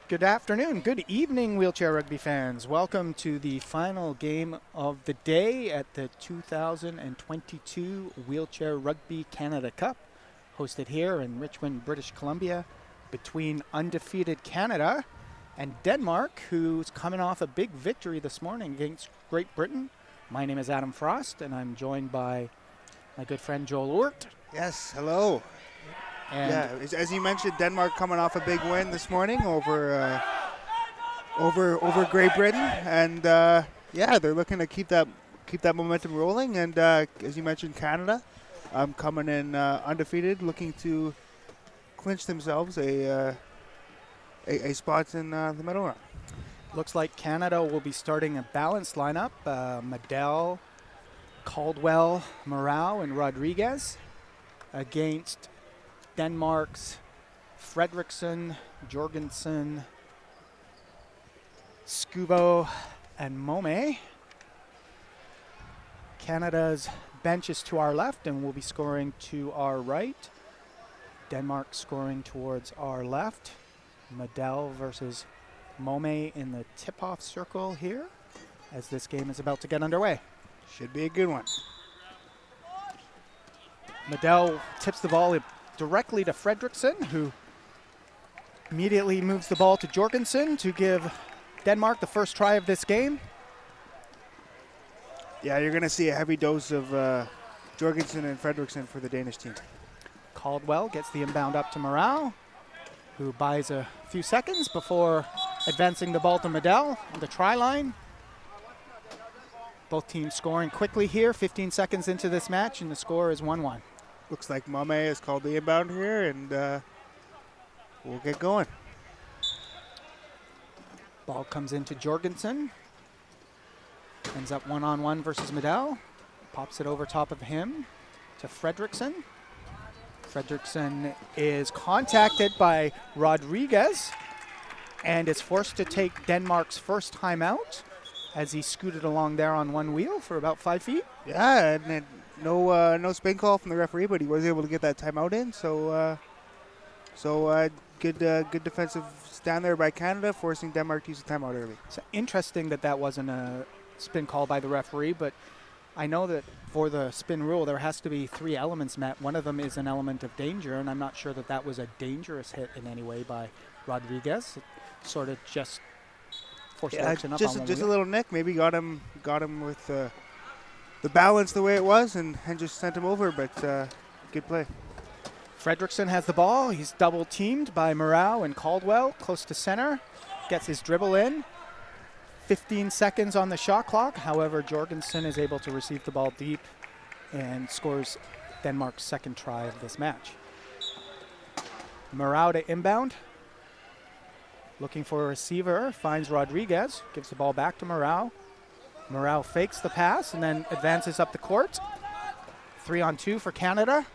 Good afternoon, good evening, wheelchair rugby fans. Welcome to the final game of the day at the 2022 Wheelchair Rugby Canada Cup, hosted here in Richmond, British Columbia, between undefeated Canada and Denmark, who's coming off a big victory this morning against Great Britain. My name is Adam Frost, and I'm joined by my good friend Joel Oort. Yes, hello. And as you mentioned, Denmark coming off a big win this morning over Great Britain, and they're looking to keep that momentum rolling. And as you mentioned, Canada coming in undefeated, looking to clinch themselves a spot in the medal round. looks like Canada will be starting a balanced lineup. Medel, Caldwell, Morau, and Rodriguez against Denmark's Fredriksson, Jorgensen, Skubo, and Mome. Canada's bench is to our left and will be scoring to our right. Denmark scoring towards our left. Medel versus Mome in the tip-off circle here as this game is about to get underway. Should be a good one. Medel tips the ball directly to Fredriksson, who immediately moves the ball to Jorgensen to give Denmark the first try of this game. Yeah, you're going to see a heavy dose of Jorgensen and Fredriksson for the Danish team. Caldwell gets the inbound up to Morau, who buys a few seconds before advancing the ball to Medel on the try line. Both teams scoring quickly here, 15 seconds into this match, and the score is 1-1. Looks like Mame has called the inbound here, and we'll get going. Ball comes into Jorgensen. Ends up one-on-one versus Medel. Pops it over top of him to Fredriksson. Fredriksson is contacted by Rodriguez and is forced to take Denmark's first timeout as he scooted along there on one wheel for about 5 feet. Yeah, and no spin call from the referee, but he was able to get that timeout in. So good defensive stand there by Canada, forcing Denmark to use the timeout early. It's interesting that wasn't a spin call by the referee, but I know that for the spin rule there has to be 3 elements met. One of them is an element of danger, and I'm not sure that was a dangerous hit in any way by Rodriguez. It sort of just forced action up on one just wheel. a little nick. Maybe got him with the balance the way it was, and just sent him over. But good play. Fredriksson has the ball. He's double teamed by Morau and Caldwell, close to center. Gets his dribble in. 15 seconds on the shot clock. However, Jorgensen is able to receive the ball deep and scores Denmark's second try of this match. Morau to inbound. Looking for a receiver, finds Rodriguez, gives the ball back to Morau. Morau fakes the pass and then advances up the court. 3-on-2 for Canada.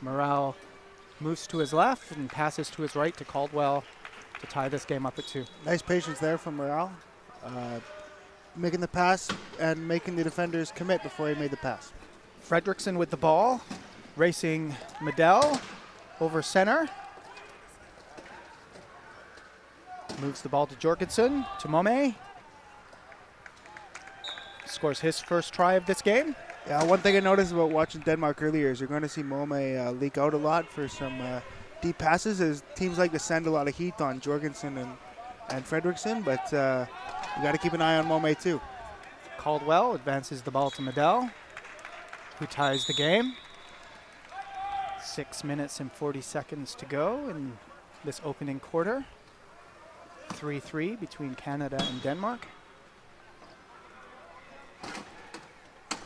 Morau moves to his left and passes to his right to Caldwell to tie this game up at 2. Nice patience there from Morau. Making the pass and making the defenders commit before he made the pass. Fredriksson with the ball, racing Medel over center. Moves the ball to Jorgensen, to Mome. Scores his first try of this game. Yeah, one thing I noticed about watching Denmark earlier is you're going to see Mome leak out a lot for some deep passes, as teams like to send a lot of heat on Jorgensen and Fredriksson, but you got to keep an eye on Mome too. Caldwell advances the ball to Medel, who ties the game. 6 minutes and 40 seconds to go in this opening quarter. 3-3 between Canada and Denmark.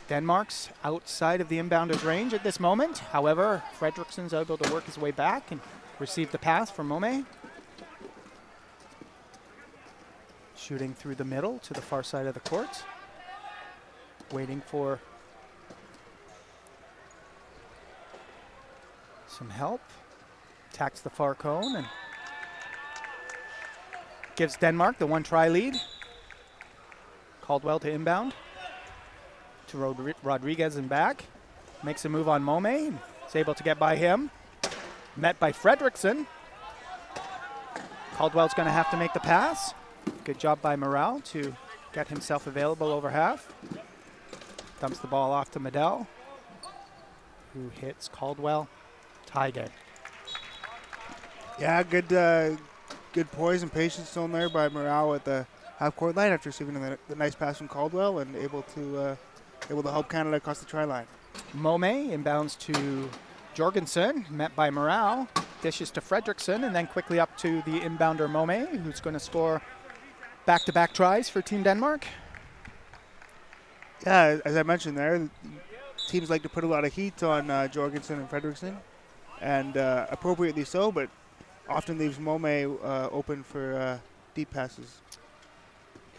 Denmark's outside of the inbounder's range at this moment. However, Fredriksson's able to work his way back and receive the pass from Mome. Shooting through the middle to the far side of the court. Waiting for some help. Attacks the far cone and gives Denmark the 1-try lead. Caldwell to inbound. To Rodriguez and back. Makes a move on Mome. Is able to get by him. Met by Fredriksson. Caldwell's going to have to make the pass. Good job by Morale to get himself available over half. Dumps the ball off to Medell, who hits Caldwell. Tie game. Yeah, good poise and patience shown there by Morale at the half-court line after receiving the nice pass from Caldwell and able to help Canada across the try line. Mome inbounds to Jorgensen, met by Morale. Dishes to Fredrickson, and then quickly up to the inbounder Mome, who's going to score back-to-back tries for Team Denmark. Yeah, as I mentioned there, teams like to put a lot of heat on Jorgensen and Fredrickson, and appropriately so, but often leaves Mome open for deep passes.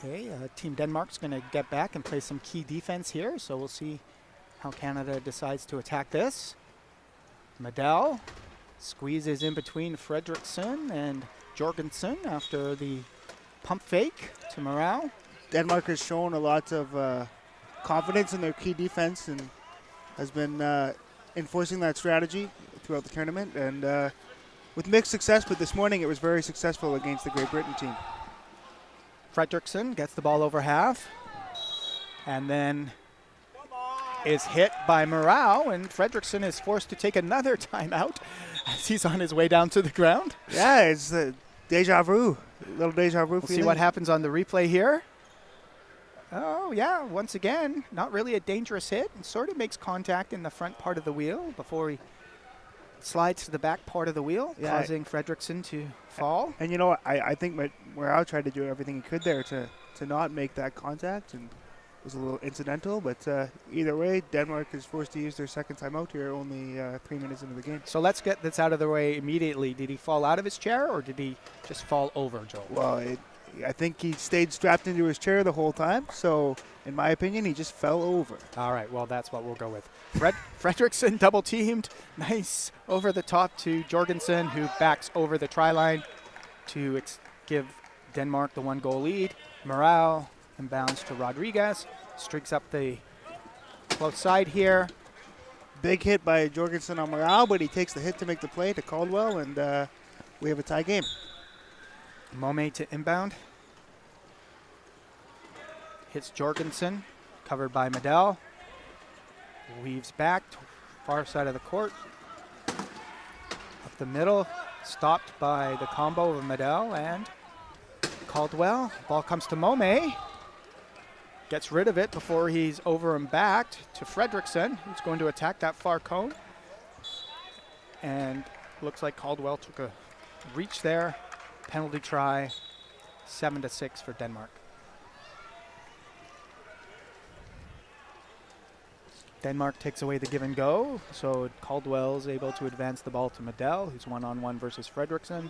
Okay, Team Denmark's going to get back and play some key defense here, so we'll see how Canada decides to attack this. Medell squeezes in between Fredrickson and Jorgensen after the pump fake to Morale. Denmark has shown a lot of confidence in their key defense and has been enforcing that strategy throughout the tournament, and with mixed success, but this morning it was very successful against the Great Britain team. Fredrickson gets the ball over half and then is hit by Morale, and Fredrickson is forced to take another timeout as he's on his way down to the ground. Yeah, it's deja vu, a little deja vu. We'll see what happens on the replay here. Oh, yeah, once again, not really a dangerous hit. It sort of makes contact in the front part of the wheel before he slides to the back part of the wheel, causing Fredrickson to fall. And you know what, I think Morale tried to do everything he could there to not make that contact, and it was a little incidental, but either way, Denmark is forced to use their second timeout here, only 3 minutes into the game. So let's get this out of the way immediately. Did he fall out of his chair, or did he just fall over, Joel? Well, I think he stayed strapped into his chair the whole time, so in my opinion, he just fell over. All right, well, that's what we'll go with. Fredrickson double-teamed. Nice over the top to Jorgensen, who backs over the try line to give Denmark the 1-goal lead. Morale inbounds to Rodriguez, streaks up the close side here. Big hit by Jorgensen on Morale, but he takes the hit to make the play to Caldwell, and we have a tie game. Mome to inbound. Hits Jorgensen, covered by Medell. Weaves back to far side of the court. Up the middle, stopped by the combo of Medell and Caldwell. Ball comes to Mome. Gets rid of it before he's over and backed to Fredrickson, who's going to attack that far cone. And looks like Caldwell took a reach there. Penalty try, 7-6 for Denmark. Denmark takes away the give and go, so Caldwell's able to advance the ball to Medell, who's one-on-one versus Fredrickson.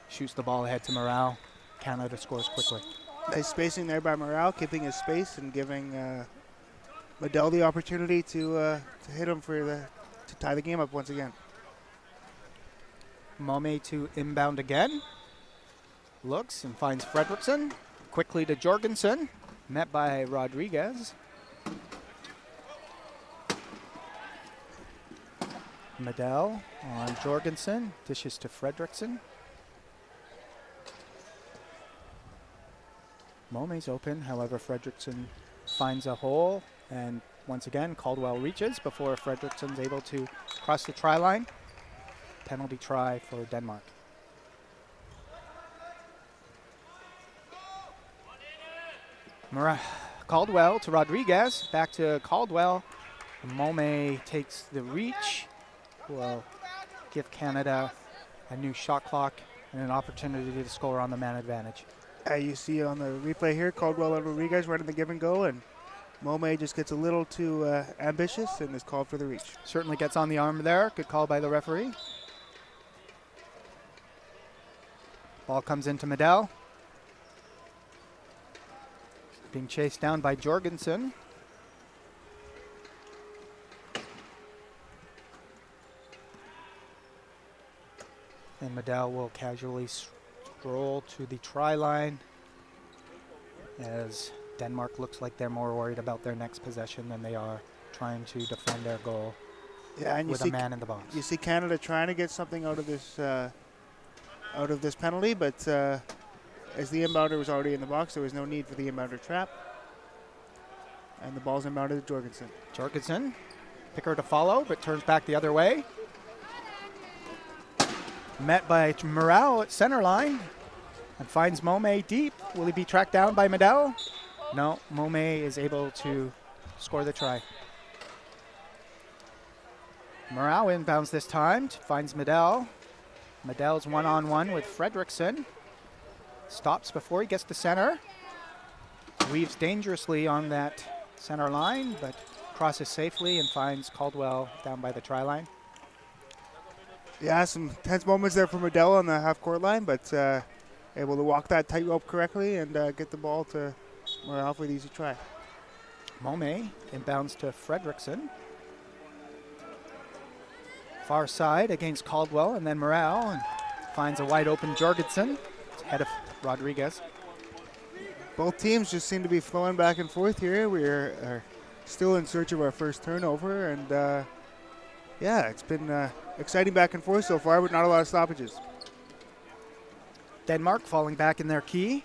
Shoots the ball ahead to Morale. Canada scores quickly. Nice spacing there by Morale, keeping his space and giving Medell the opportunity to hit him to tie the game up once again. Mome to inbound again. Looks and finds Fredrickson. Quickly to Jorgensen, met by Rodriguez. Medell on Jorgensen, dishes to Fredrickson. Mome's open, however Fredrickson finds a hole, and once again Caldwell reaches before Fredrickson's able to cross the try line. Penalty try for Denmark. Caldwell to Rodriguez, back to Caldwell. Mome takes the reach. Will give Canada a new shot clock and an opportunity to score on the man advantage. You see on the replay here, Caldwell and Rodriguez running the give and go, and Mome just gets a little too ambitious and is called for the reach. Certainly gets on the arm there. Good call by the referee. Ball comes into Medell. Being chased down by Jorgensen. And Medell will casually stroll to the try line as Denmark looks like they're more worried about their next possession than they are trying to defend their goal and with a man in the box. You see Canada trying to get something out of this out of this penalty, but as the inbounder was already in the box, there was no need for the inbounder trap. And the ball's inbounded to Jorgensen. Jorgensen, picker to follow, but turns back the other way. Met by Morale at center line and finds Mome deep. Will he be tracked down by Medell? No, Mome is able to score the try. Morale inbounds this time, finds Medell. Medell's one-on-one with Fredrickson. Stops before he gets to center. Weaves dangerously on that center line, but crosses safely and finds Caldwell down by the try line. Yeah, some tense moments there for Medell on the half-court line, but able to walk that tightrope correctly and get the ball to Morale for an easy try. Mome inbounds to Fredrickson. Far side against Caldwell, and then Morale and finds a wide open Jorgensen ahead of Rodriguez. Both teams just seem to be flowing back and forth here. We are still in search of our first turnover, and yeah, it's been exciting back and forth so far, but not a lot of stoppages. Denmark falling back in their key.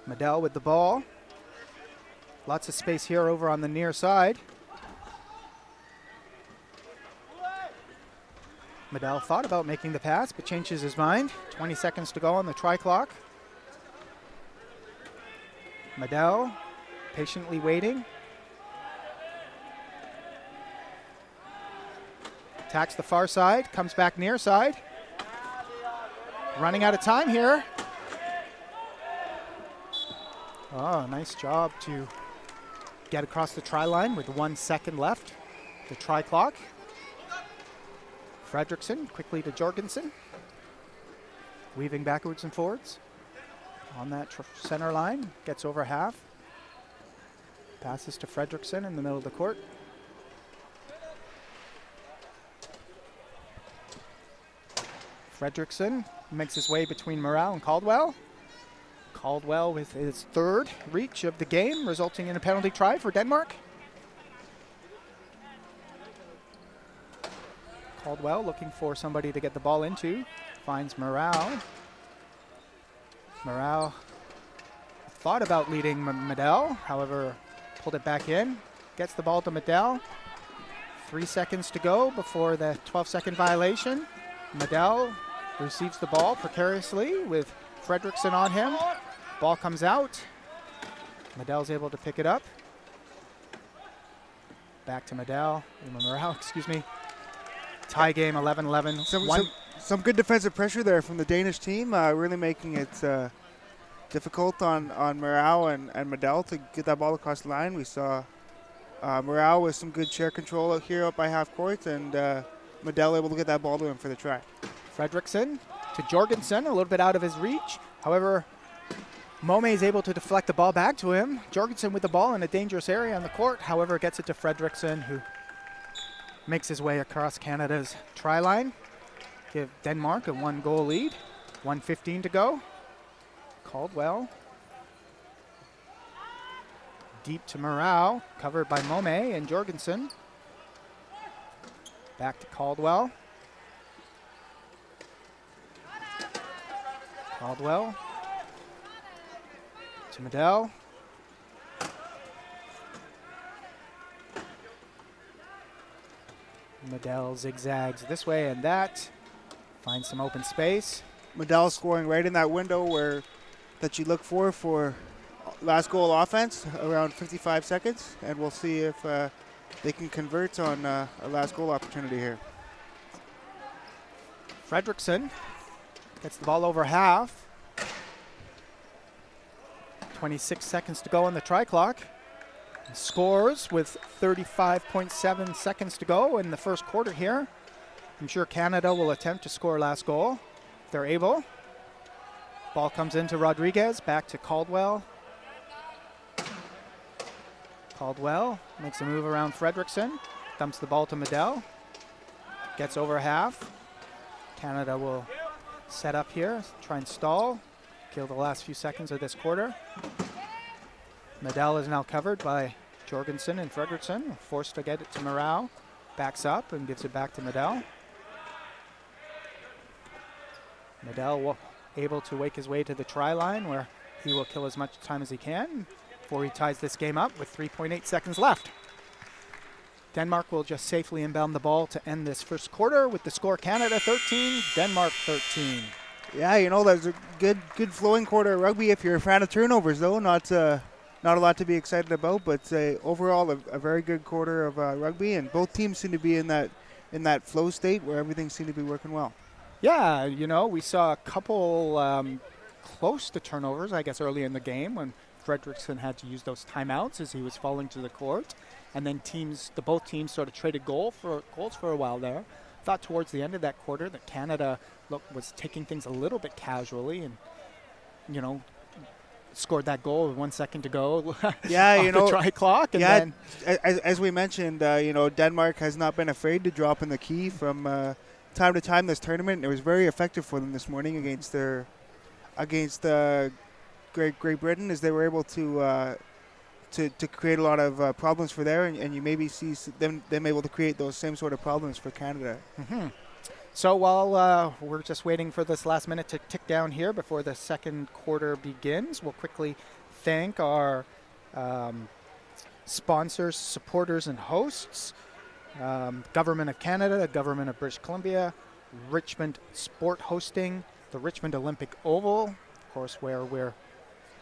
Medell with the ball. Lots of space here over on the near side. Medell thought about making the pass, but changes his mind. 20 seconds to go on the try clock. Medell patiently waiting. Attacks the far side, comes back near side. Running out of time here. Oh, nice job to get across the try line with 1 second left. The try clock. Fredrickson quickly to Jorgensen. Weaving backwards and forwards. On that center line, gets over half. Passes to Fredrickson in the middle of the court. Fredrickson makes his way between Morale and Caldwell. Caldwell with his third reach of the game, resulting in a penalty try for Denmark. Caldwell looking for somebody to get the ball into. Finds Morale. Morale thought about leading Medell, however, pulled it back in. Gets the ball to Medell. 3 seconds to go before the 12-second violation. Medell receives the ball precariously with Fredrickson on him. Ball comes out. Medell's able to pick it up. Back to Medell. Morale, excuse me. Tie game, 11-11. Some good defensive pressure there from the Danish team, really making it difficult on Morale and Medell to get that ball across the line. We saw Morale with some good chair control out here up by half court, and Medell able to get that ball to him for the try. Fredrickson to Jorgensen, a little bit out of his reach. However, Mome is able to deflect the ball back to him. Jorgensen with the ball in a dangerous area on the court. However, gets it to Fredrickson, who makes his way across Canada's try line. Give Denmark a 1-goal lead. 1:15 to go. Caldwell. Deep to Morale, covered by Mome and Jorgensen. Back to Caldwell. Caldwell to Medell. Medell zigzags this way and that. Finds some open space. Medell scoring right in that window that you look for last goal offense, around 55 seconds, and we'll see if they can convert on a last goal opportunity here. Fredrickson gets the ball over half. 26 seconds to go on the try clock. Scores with 35.7 seconds to go in the first quarter here. I'm sure Canada will attempt to score last goal if they're able. Ball comes into Rodriguez, back to Caldwell. Caldwell makes a move around Fredrickson, dumps the ball to Medell. Gets over half. Canada will set up here, try and stall, kill the last few seconds of this quarter. Medell is now covered by Jorgensen and Fredrickson, forced to get it to Morale. Backs up and gives it back to Medell. Medell able to wake his way to the try line where he will kill as much time as he can before he ties this game up with 3.8 seconds left. Denmark will just safely inbound the ball to end this first quarter with the score Canada 13, Denmark 13. Yeah, that's a good flowing quarter of rugby. If you're a fan of turnovers, though, not a lot to be excited about, but overall a very good quarter of rugby, and both teams seem to be in that flow state where everything seemed to be working well. Yeah, we saw a couple close to turnovers, I guess, early in the game when Fredrickson had to use those timeouts as he was falling to the court. And then both teams sort of traded goals for a while there. Thought towards the end of that quarter that Canada was taking things a little bit casually and, scored that goal with 1 second to go. Yeah, the try clock. And yeah, then as we mentioned, Denmark has not been afraid to drop in the key from time to time this tournament. It was very effective for them this morning against Great Britain, as they were able to create a lot of problems for there, and you maybe see them able to create those same sort of problems for Canada. Mm-hmm. So while we're just waiting for this last minute to tick down here before the second quarter begins, we'll quickly thank our sponsors, supporters, and hosts. Government of Canada, Government of British Columbia, Richmond Sport Hosting, the Richmond Olympic Oval, of course, where we're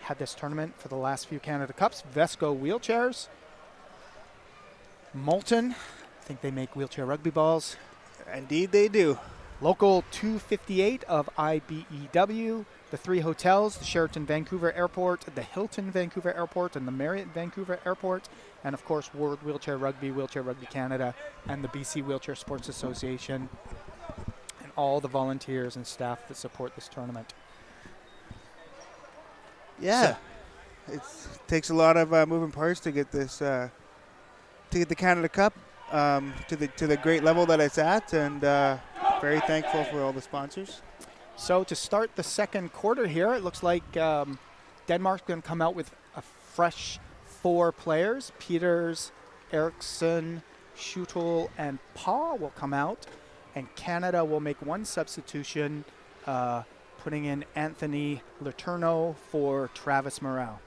had this tournament for the last few Canada Cups, Vesco Wheelchairs, Moulton, I think they make wheelchair rugby balls. Indeed they do. Local 258 of IBEW, the 3 hotels, the Sheraton Vancouver Airport, the Hilton Vancouver Airport, and the Marriott Vancouver Airport, and of course World Wheelchair Rugby Canada, and the BC Wheelchair Sports Association, and all the volunteers and staff that support this tournament. Yeah, it takes a lot of moving parts to get this, to get the Canada Cup to the great level that it's at, and very thankful for all the sponsors. So to start the second quarter here, it looks like Denmark's going to come out with a fresh 4 players. Peters, Eriksson, Schutel, and Paw will come out, and Canada will make 1 substitution, putting in Anthony Letourneau for Travis Morale.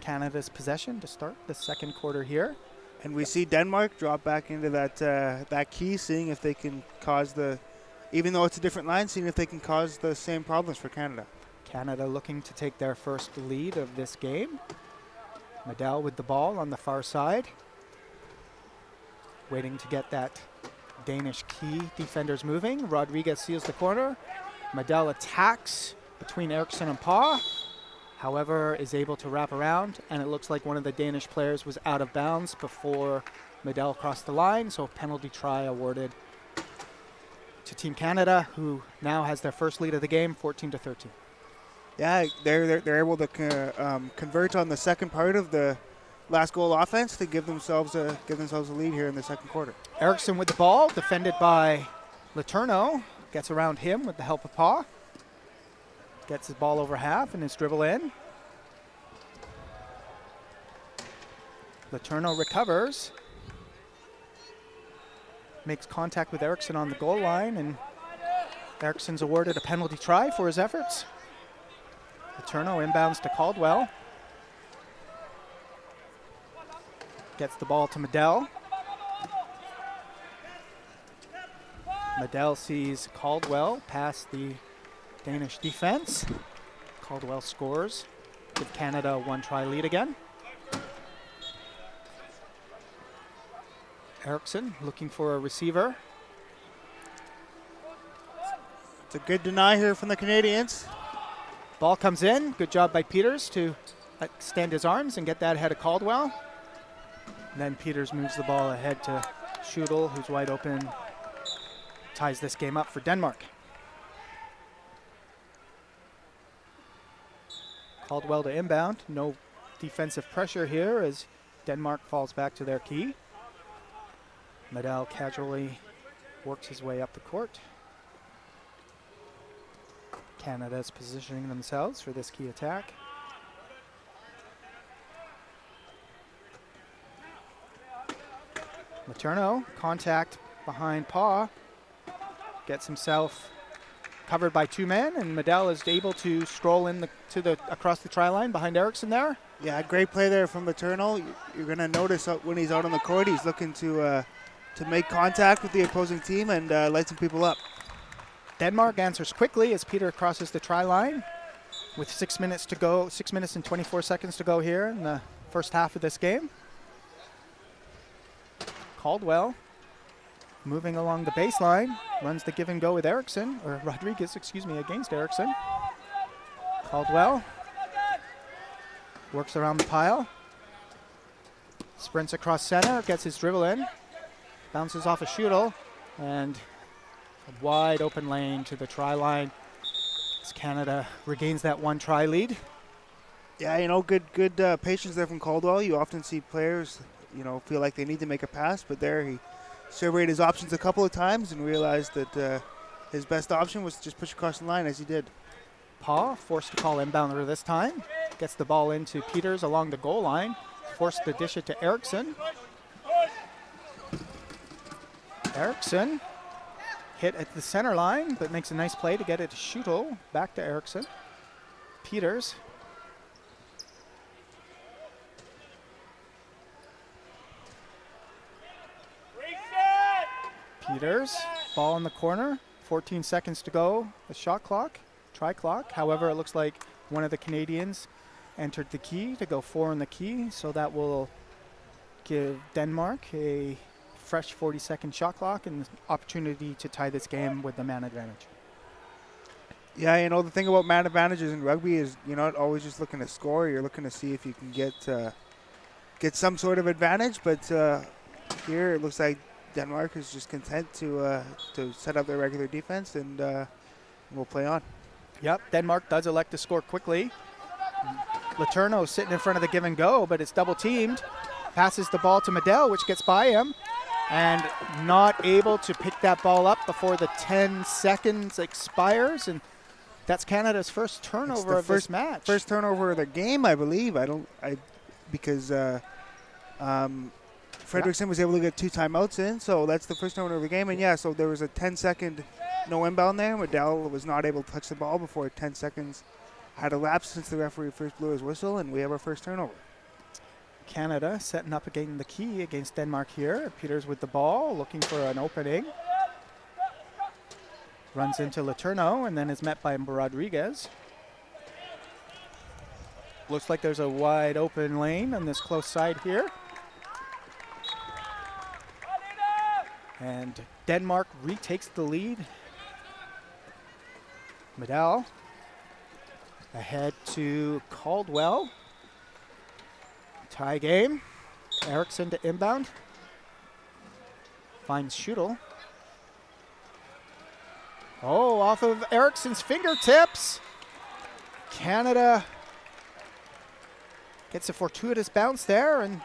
Canada's possession to start the second quarter here. And we see Denmark drop back into that key, seeing if they can cause even though it's a different line, seeing if they can cause the same problems for Canada. Canada looking to take their first lead of this game. Medell with the ball on the far side. Waiting to get that Danish key defenders moving. Rodriguez seals the corner. Medell attacks between Eriksson and Paw. However, is able to wrap around, and it looks like one of the Danish players was out of bounds before Medell crossed the line, so penalty try awarded to Team Canada, who now has their first lead of the game, 14-13. Yeah, they're able to convert on the second part of the last goal offense to give themselves a lead here in the second quarter. Eriksson with the ball, defended by Letourneau, gets around him with the help of Paw. Gets his ball over half and his dribble in. Letourneau recovers. Makes contact with Eriksson on the goal line, and Eriksson's awarded a penalty try for his efforts. Letourneau inbounds to Caldwell. Gets the ball to Medell. Medell sees Caldwell past the Danish defense. Caldwell scores. Give Canada a 1-try lead again. Eriksson looking for a receiver. It's a good deny here from the Canadians. Ball comes in. Good job by Peters to extend his arms and get that ahead of Caldwell. And then Peters moves the ball ahead to Schutel, who's wide open. Ties this game up for Denmark. Caldwell to inbound. No defensive pressure here as Denmark falls back to their key. Medell casually works his way up the court. Canada's positioning themselves for this key attack. Letourneau, contact behind Paw. Gets himself a covered by 2 men, and Medell is able to stroll in across the try line behind Erickson there. Yeah, great play there from Letourneau. You're going to notice when he's out on the court, he's looking to make contact with the opposing team and light some people up. Denmark answers quickly as Peter crosses the try line with 6 minutes to go, 6 minutes and 24 seconds to go here in the first half of this game. Caldwell moving along the baseline, runs the give and go with Erickson, or Rodriguez, excuse me, against Erickson. Caldwell works around the pile, sprints across center, gets his dribble in, bounces off a shootle, and a wide open lane to the try line as Canada regains that 1 try lead. Yeah, good patience there from Caldwell. You often see players, feel like they need to make a pass, but there he surveyed his options a couple of times and realized that his best option was to just push across the line as he did. Paul forced to call inbounder this time. Gets the ball into Peters along the goal line. Forced to dish it to Erickson. Erickson hit at the center line, but makes a nice play to get it to Schuttel. Back to Erickson. Peters. Peters, ball in the corner. 14 seconds to go. The shot clock, try clock. However, it looks like one of the Canadians entered the key to go 4 in the key, so that will give Denmark a fresh 40-second shot clock and opportunity to tie this game with the man advantage. Yeah, the thing about man advantages in rugby is you're not always just looking to score. You're looking to see if you can get some sort of advantage. But here it looks like Denmark is just content to set up their regular defense, and we'll play on. Yep, Denmark does elect to score quickly. Letourneau sitting in front of the give and go, but it's double teamed. Passes the ball to Medell, which gets by him, and not able to pick that ball up before the 10 seconds expires, and that's Canada's first turnover of this match. First turnover of the game, I believe. Because Fredrickson was able to get 2 timeouts in, so that's the first turnover of the game. And so there was a 10-second no inbound there. Medell was not able to touch the ball before 10 seconds had elapsed since the referee first blew his whistle, and we have our first turnover. Canada setting up again the key against Denmark here. Peters with the ball, looking for an opening. Runs into Letourneau and then is met by Rodriguez. Looks like there's a wide open lane on this close side here. And Denmark retakes the lead. Medell ahead to Caldwell. Tie game. Erickson to inbound. Finds Schuttel. Oh, off of Erickson's fingertips. Canada gets a fortuitous bounce there, and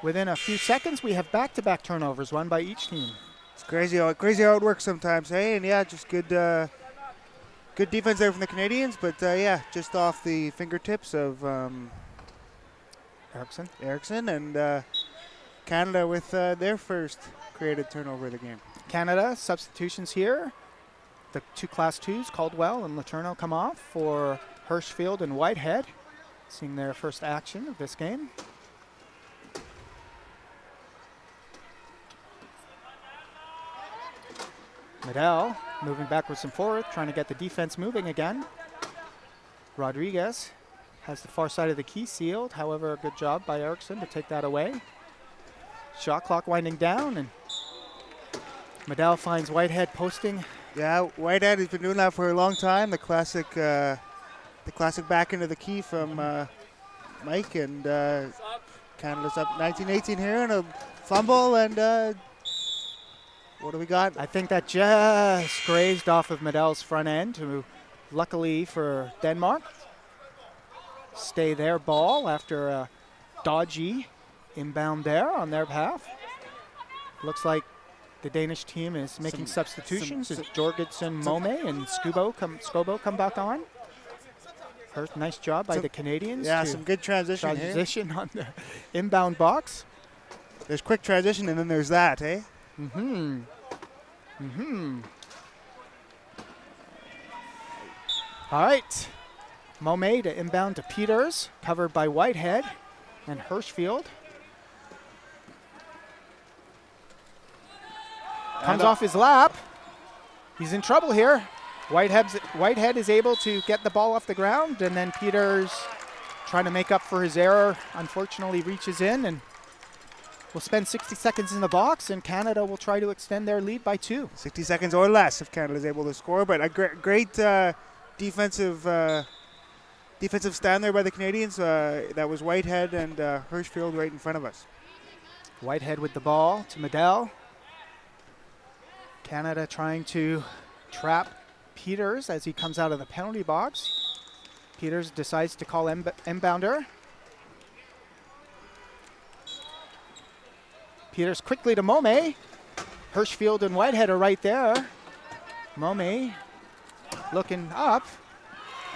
within a few seconds we have back-to-back turnovers, one by each team. It's crazy how it works sometimes, hey? And just good defense there from the Canadians, but just off the fingertips of Erickson, and Canada with their first created turnover of the game. Canada substitutions here. The 2 Class 2s, Caldwell and Letourneau, come off for Hirschfield and Whitehead, seeing their first action of this game. Medell moving backwards and forward, trying to get the defense moving again. Rodriguez has the far side of the key sealed. However, a good job by Erickson to take that away. Shot clock winding down, and Medell finds Whitehead posting. Yeah, Whitehead has been doing that for a long time. The classic back into the key from Mike, and Canada's up 19-18 here, and a fumble, and what do we got? I think that just grazed off of Medell's front end, who luckily for Denmark stay their ball after a dodgy inbound there on their behalf. Looks like the Danish team is making substitutions. It's Jorgensen, Mome, and Skobo come back on. First, nice job by the Canadians. Yeah, some good transition on the inbound box. There's quick transition, and then there's that, eh? All right. Momay to inbound to Peters, covered by Whitehead and Hirschfield. Comes off his lap. He's in trouble here. Whitehead is able to get the ball off the ground, and then Peters, trying to make up for his error, unfortunately reaches in, and we'll spend 60 seconds in the box, and Canada will try to extend their lead by 2. 60 seconds or less if Canada is able to score, but a great defensive stand there by the Canadians. That was Whitehead and Hirschfield right in front of us. Whitehead with the ball to Medell. Canada trying to trap Peters as he comes out of the penalty box. Peters decides to call inbounder. Peters quickly to Momay. Hirschfield and Whitehead are right there. Momay looking up.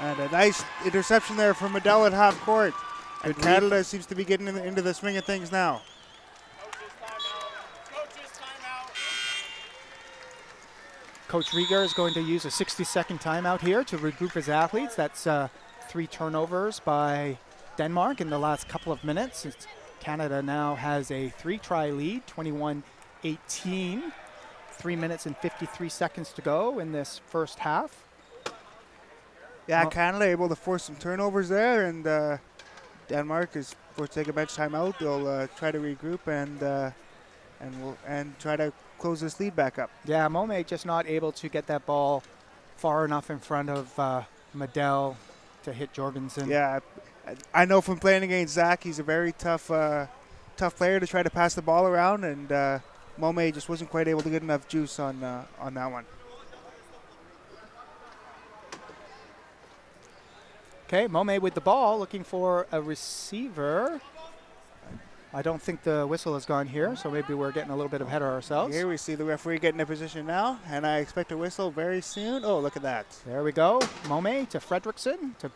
And a nice interception there from Medell at half court. And Canada seems to be getting into the swing of things now. Coach Rieger is going to use a 60-second timeout here to regroup his athletes. That's 3 turnovers by Denmark in the last couple of minutes. Canada now has a 3-try lead, 21-18. 3 minutes and 53 seconds to go in this first half. Yeah, Canada able to force some turnovers there, and Denmark is forced to take a bench timeout. They'll try to regroup and try to close this lead back up. Yeah, Momay just not able to get that ball far enough in front of Medell to hit Jorgensen. Yeah, I know from playing against Zach, he's a very tough player to try to pass the ball around, and Momay just wasn't quite able to get enough juice on that one. Okay, Momay with the ball, looking for a receiver. I don't think the whistle has gone here, so maybe we're getting a little bit ahead of ourselves. Here we see the referee getting in position now, and I expect a whistle very soon. Oh, look at that. There we go. Momay to Fredrickson to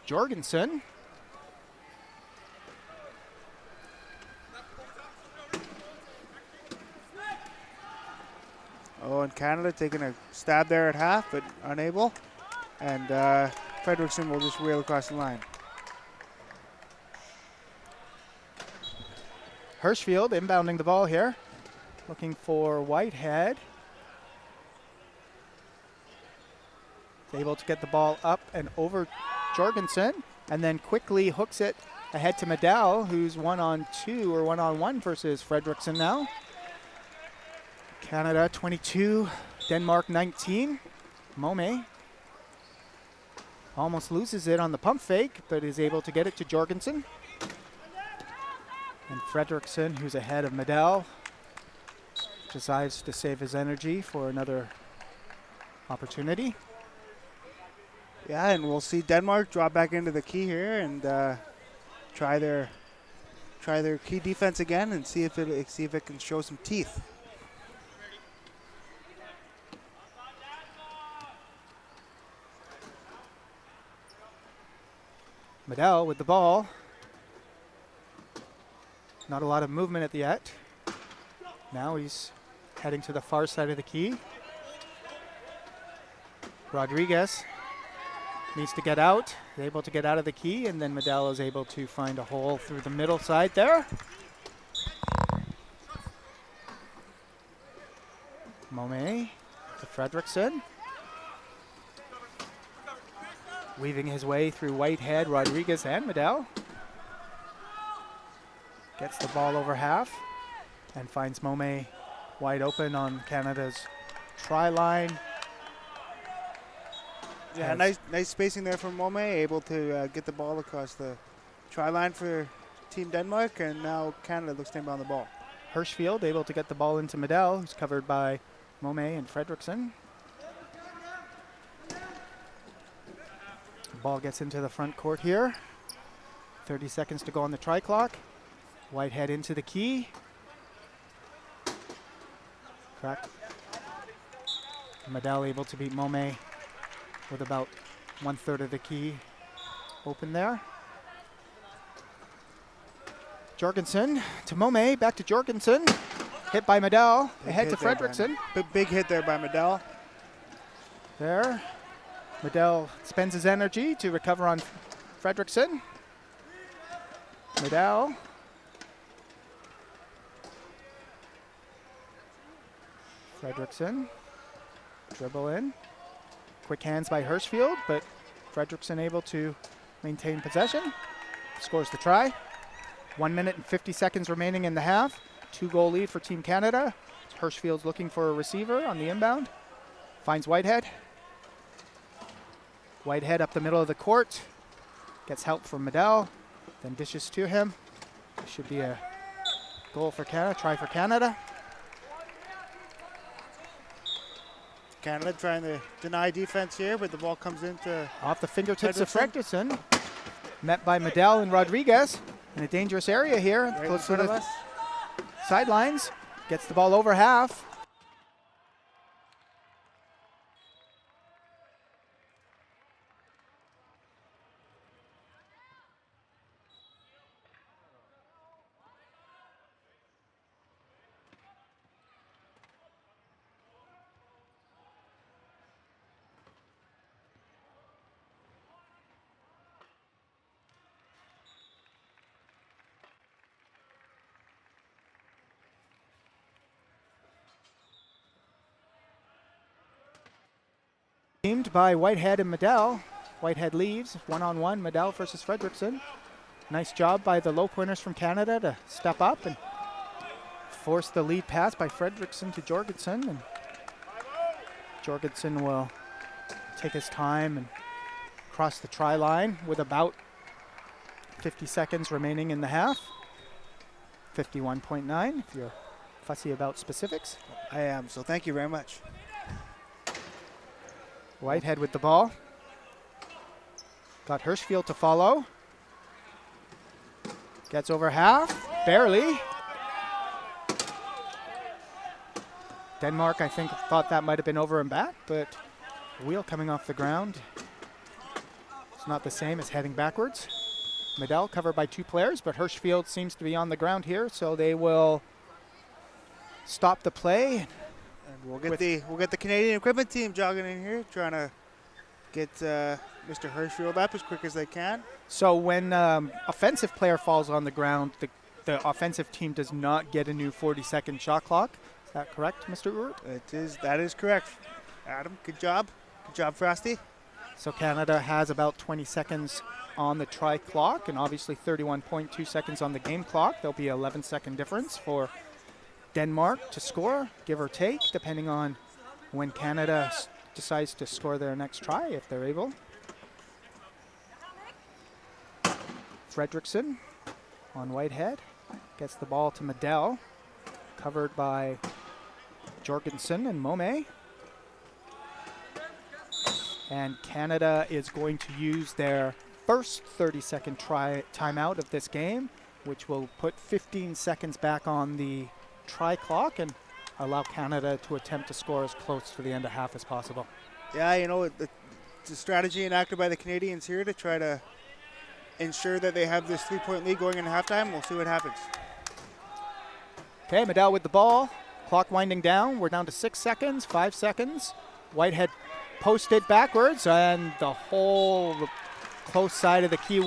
Jorgensen. Oh, and Canada taking a stab there at half, but unable. And Fredrickson will just reel across the line. Hirschfield inbounding the ball here, looking for Whitehead. He's able to get the ball up and over Jorgensen, and then quickly hooks it ahead to Medell, who's 1-on-2 or 1-on-1 versus Fredrickson now. Canada 22, Denmark 19. Momay almost loses it on the pump fake, but is able to get it to Jorgensen. And Fredrickson, who's ahead of Medell, decides to save his energy for another opportunity. Yeah, and we'll see Denmark drop back into the key here and try their key defense again and see if it can show some teeth. Medell with the ball. Not a lot of movement at the yet. Now he's heading to the far side of the key. Rodriguez needs to get out. He's able to get out of the key, and then Medell is able to find a hole through the middle side there. Momay to Fredrickson. Weaving his way through Whitehead, Rodriguez, and Medell. Gets the ball over half and finds Momay wide open on Canada's try line. Yeah, nice spacing there from Momay, able to get the ball across the try line for Team Denmark, and now Canada looks to inbound the ball. Hirschfield able to get the ball into Medell, who's covered by Momay and Fredrickson. Ball gets into the front court here. 30 seconds to go on the try clock. Whitehead into the key. Crack. Medell able to beat Momay with about 1/3 of the key open there. Jorgensen to Momay, back to Jorgensen. Hit by Medell, ahead to Fredrickson. Big hit there by Medell. There. Medell spends his energy to recover on Fredrickson. Medell. Fredrickson. Dribble in. Quick hands by Hirschfield, but Fredrickson able to maintain possession. Scores the try. 1 minute and 50 seconds remaining in the half. 2-goal lead for Team Canada. Hirschfield's looking for a receiver on the inbound. Finds Whitehead. Whitehead up the middle of the court. Gets help from Medell. Then dishes to him. This should be a goal for Canada. Try for Canada. Canada trying to deny defense here, but the ball comes into Off the fingertips of Fredrickson. Met by Medell and Rodriguez in a dangerous area here. right Close in to front of the us. sidelines. Gets the ball over half. Teamed by Whitehead and Medell. Whitehead leaves, one-on-one, Medell versus Fredrickson. Nice job by the low pointers from Canada to step up and force the lead pass by Fredrickson to Jorgensen. And Jorgensen will take his time and cross the try line with about 50 seconds remaining in the half. 51.9 if you're fussy about specifics. I am, so thank you very much. Whitehead with the ball. Got Hirschfield to follow. Gets over half, barely. Denmark, I think, thought that might have been over and back, but wheel coming off the ground. It's not the same as heading backwards. Medell covered by 2 players, but Hirschfield seems to be on the ground here, so they will stop the play. And we'll get the Canadian equipment team jogging in here, trying to get Mr. Hirschfield up as quick as they can. So when offensive player falls on the ground, the offensive team does not get a new 40-second shot clock. Is that correct, Mr. Urt? That is correct. Adam, good job. Good job, Frosty. So Canada has about 20 seconds on the try clock and obviously 31.2 seconds on the game clock. There'll be an 11-second difference for Denmark to score, give or take, depending on when Canada decides to score their next try, if they're able. Fredrickson on Whitehead gets the ball to Medell, covered by Jorgensen and Mome. And Canada is going to use their first 30-second timeout of this game, which will put 15 seconds back on the try clock and allow Canada to attempt to score as close to the end of half as possible. Yeah, you know, it's a strategy enacted by the Canadians here to try to ensure that they have this 3-point lead going into halftime. We'll see what happens. Okay, Medell with the ball. Clock winding down. We're down to 6 seconds, 5 seconds. Whitehead posted backwards, and the whole close side of the key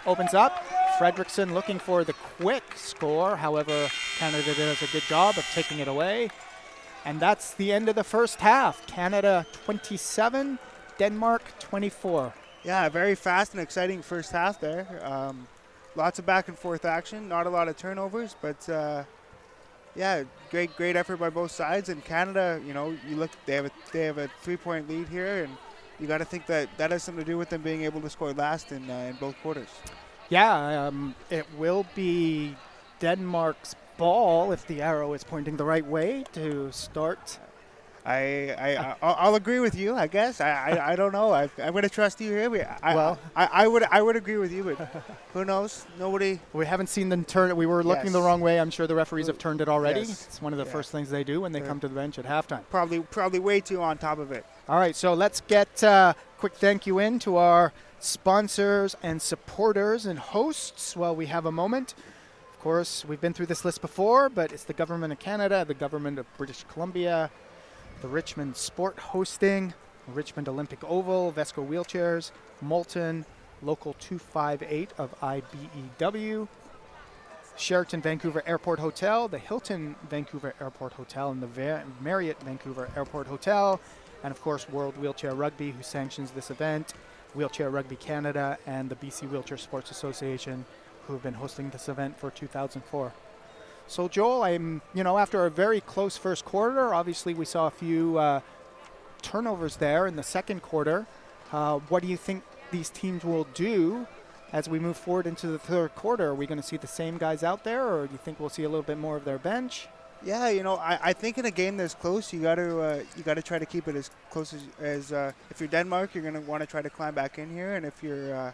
opens up. Fredrickson looking for the quick score. However, Canada does a good job of taking it away. And that's the end of the first half. Canada 27, Denmark 24. Yeah, a very fast and exciting first half there. Lots of back and forth action, not a lot of turnovers, but yeah, great effort by both sides. And Canada, you know, they have a 3-point lead here, and you got to think that has something to do with them being able to score last in both quarters. Yeah, it will be Denmark's ball if the arrow is pointing the right way to start. I'll agree with you, I guess. I don't know. I'm going to trust you here. I would agree with you, but who knows? Nobody. We haven't seen them turn it. We were looking the wrong way. I'm sure the referees have turned it already. Yes. It's one of the first things they do when they come to the bench at halftime. Probably way too on top of it. All right, so let's get a quick thank you in to our sponsors and supporters and hosts while we have a moment. Of course, we've been through this list before, but it's the Government of Canada, the Government of British Columbia, the Richmond Sport Hosting, Richmond Olympic Oval, Vesco Wheelchairs, Moulton, Local 258 of IBEW, Sheraton Vancouver Airport Hotel, the Hilton Vancouver Airport Hotel, and the Marriott Vancouver Airport Hotel, and of course World Wheelchair Rugby, who sanctions this event, Wheelchair Rugby Canada, and the BC Wheelchair Sports Association, who have been hosting this event for 2004. So Joel, after a very close first quarter, obviously we saw a few turnovers there in the second quarter. What do you think these teams will do as we move forward into the third quarter? Are we going to see the same guys out there, or do you think we'll see a little bit more of their bench? Yeah, I think in a game this close, you got to try to keep it as close as if you're Denmark, you're going to want to try to climb back in here, and if you're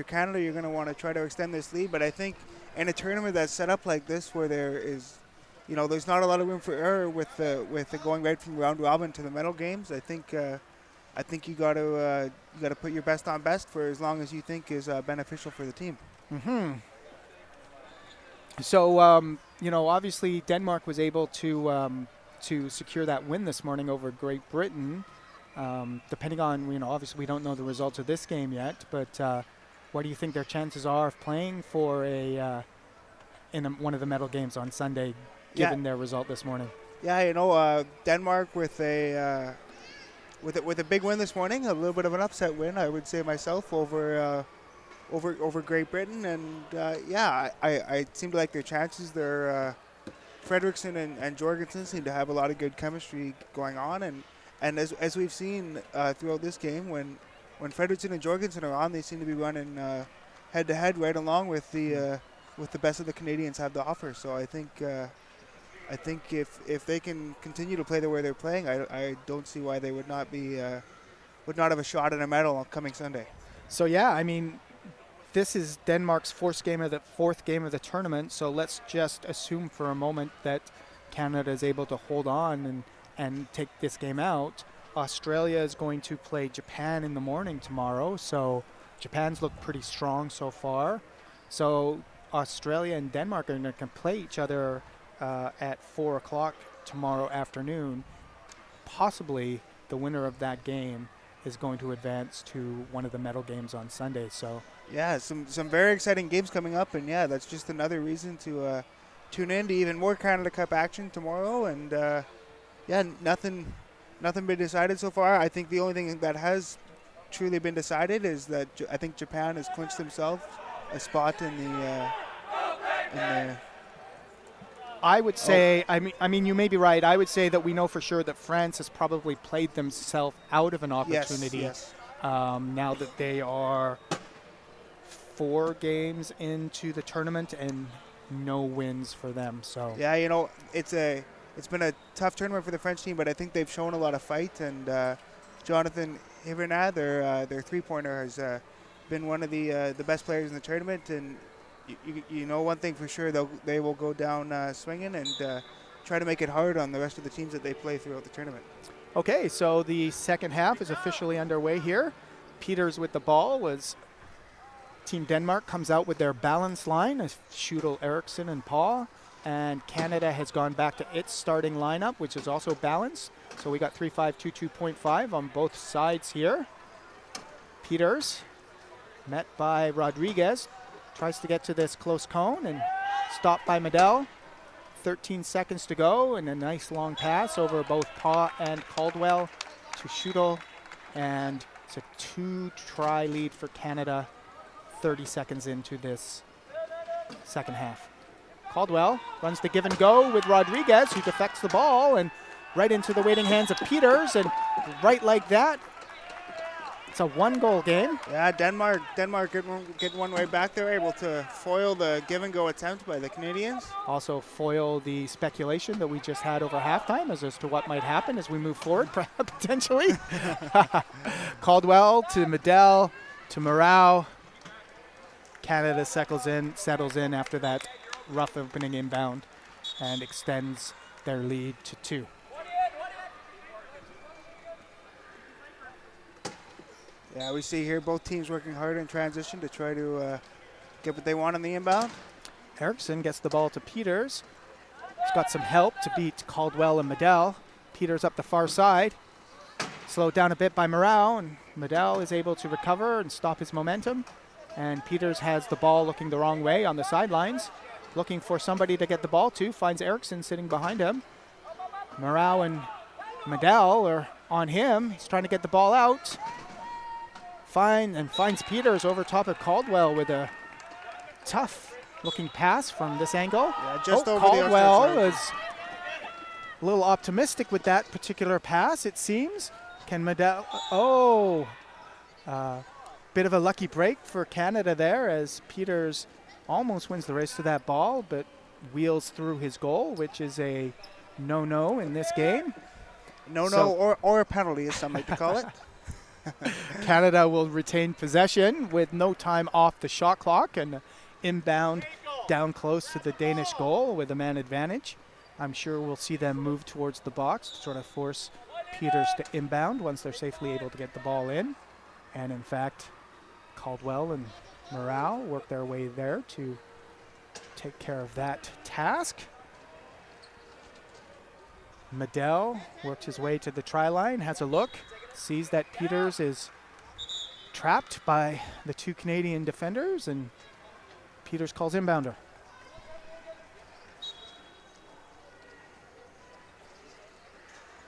Canada, you're going to want to try to extend this lead. But I think in a tournament that's set up like this, where there is, there's not a lot of room for error with the going right from round robin to the medal games. I think you got to put your best on best for as long as you think is beneficial for the team. Mm-hmm. So obviously Denmark was able to secure that win this morning over Great Britain. Depending on obviously we don't know the results of this game yet, but what do you think their chances are of playing for one of the medal games on Sunday, given their result this morning? Yeah, Denmark with a big win this morning, a little bit of an upset win, I would say myself, over Great Britain, and I seem to like their chances. Their Fredrickson and Jorgensen seem to have a lot of good chemistry going on, and as we've seen throughout this game, when Fredrickson and Jorgensen are on, they seem to be running head to head right along with the best of the Canadians have to offer. So I think if they can continue to play the way they're playing, I don't see why they would not have a shot at a medal coming Sunday. So this is Denmark's fourth game of the tournament. So let's just assume for a moment that Canada is able to hold on and take this game out. Australia is going to play Japan in the morning tomorrow. So Japan's looked pretty strong so far. So Australia and Denmark are going to play each other at 4 o'clock tomorrow afternoon. Possibly the winner of that game is going to advance to one of the medal games on Sunday. So yeah, some very exciting games coming up, and that's just another reason to tune in to even more Canada Cup action tomorrow. And nothing been decided so far. I think the only thing that has truly been decided is that I think Japan has clinched themselves a spot in the I would say, you may be right. I would say that we know for sure that France has probably played themselves out of an opportunity. Yes. Now that they are 4 games into the tournament and no wins for them. So yeah, it's been a tough tournament for the French team, but I think they've shown a lot of fight. And Jonathan Hivernat, their three-pointer, has been one of the best players in the tournament. And one thing for sure, they will go down swinging and try to make it hard on the rest of the teams that they play throughout the tournament. Okay, so the second half is officially underway here. Peters with the ball as Team Denmark comes out with their balance line as Schudel, Eriksson, and Paul. And Canada has gone back to its starting lineup, which is also balanced. So we got 3-5-2-2.5 on both sides here. Peters, met by Rodriguez, tries to get to this close cone and stopped by Medell. 13 seconds to go, and a nice long pass over both Paw and Caldwell to Schudel. And it's a 2-try lead for Canada 30 seconds into this second half. Caldwell runs the give and go with Rodriguez, who deflects the ball and right into the waiting hands of Peters, and right like that, it's a 1-goal game. Yeah, Denmark getting one right back there, able to foil the give and go attempt by the Canadians. Also foil the speculation that we just had over halftime as to what might happen as we move forward, potentially. Caldwell to Medell to Morau. Canada settles in after that rough opening inbound and extends their lead to 2. Yeah, we see here both teams working hard in transition to try to get what they want on the inbound. Eriksson gets the ball to Peters. He's got some help to beat Caldwell and Medell. Peters up the far side. Slowed down a bit by Morale, and Medell is able to recover and stop his momentum. And Peters has the ball looking the wrong way on the sidelines, looking for somebody to get the ball to, finds Erickson sitting behind him. Morale and Medell are on him. He's trying to get the ball out. Finds Peters over top of Caldwell with a tough looking pass from this angle. Yeah, just over Caldwell the is a little optimistic with that particular pass, it seems. Can Medell, bit of a lucky break for Canada there as Peters almost wins the race to that ball, but wheels through his goal, which is a no-no in this game. Or a penalty, as some like to call it. Canada will retain possession with no time off the shot clock and inbound down close to the Danish goal with a man advantage. I'm sure we'll see them move towards the box to sort of force Peters to inbound once they're safely able to get the ball in. And in fact, Caldwell and Morale work their way there to take care of that task. Medell works his way to the try line, has a look, sees that Peters is trapped by the two Canadian defenders, and Peters calls inbounder.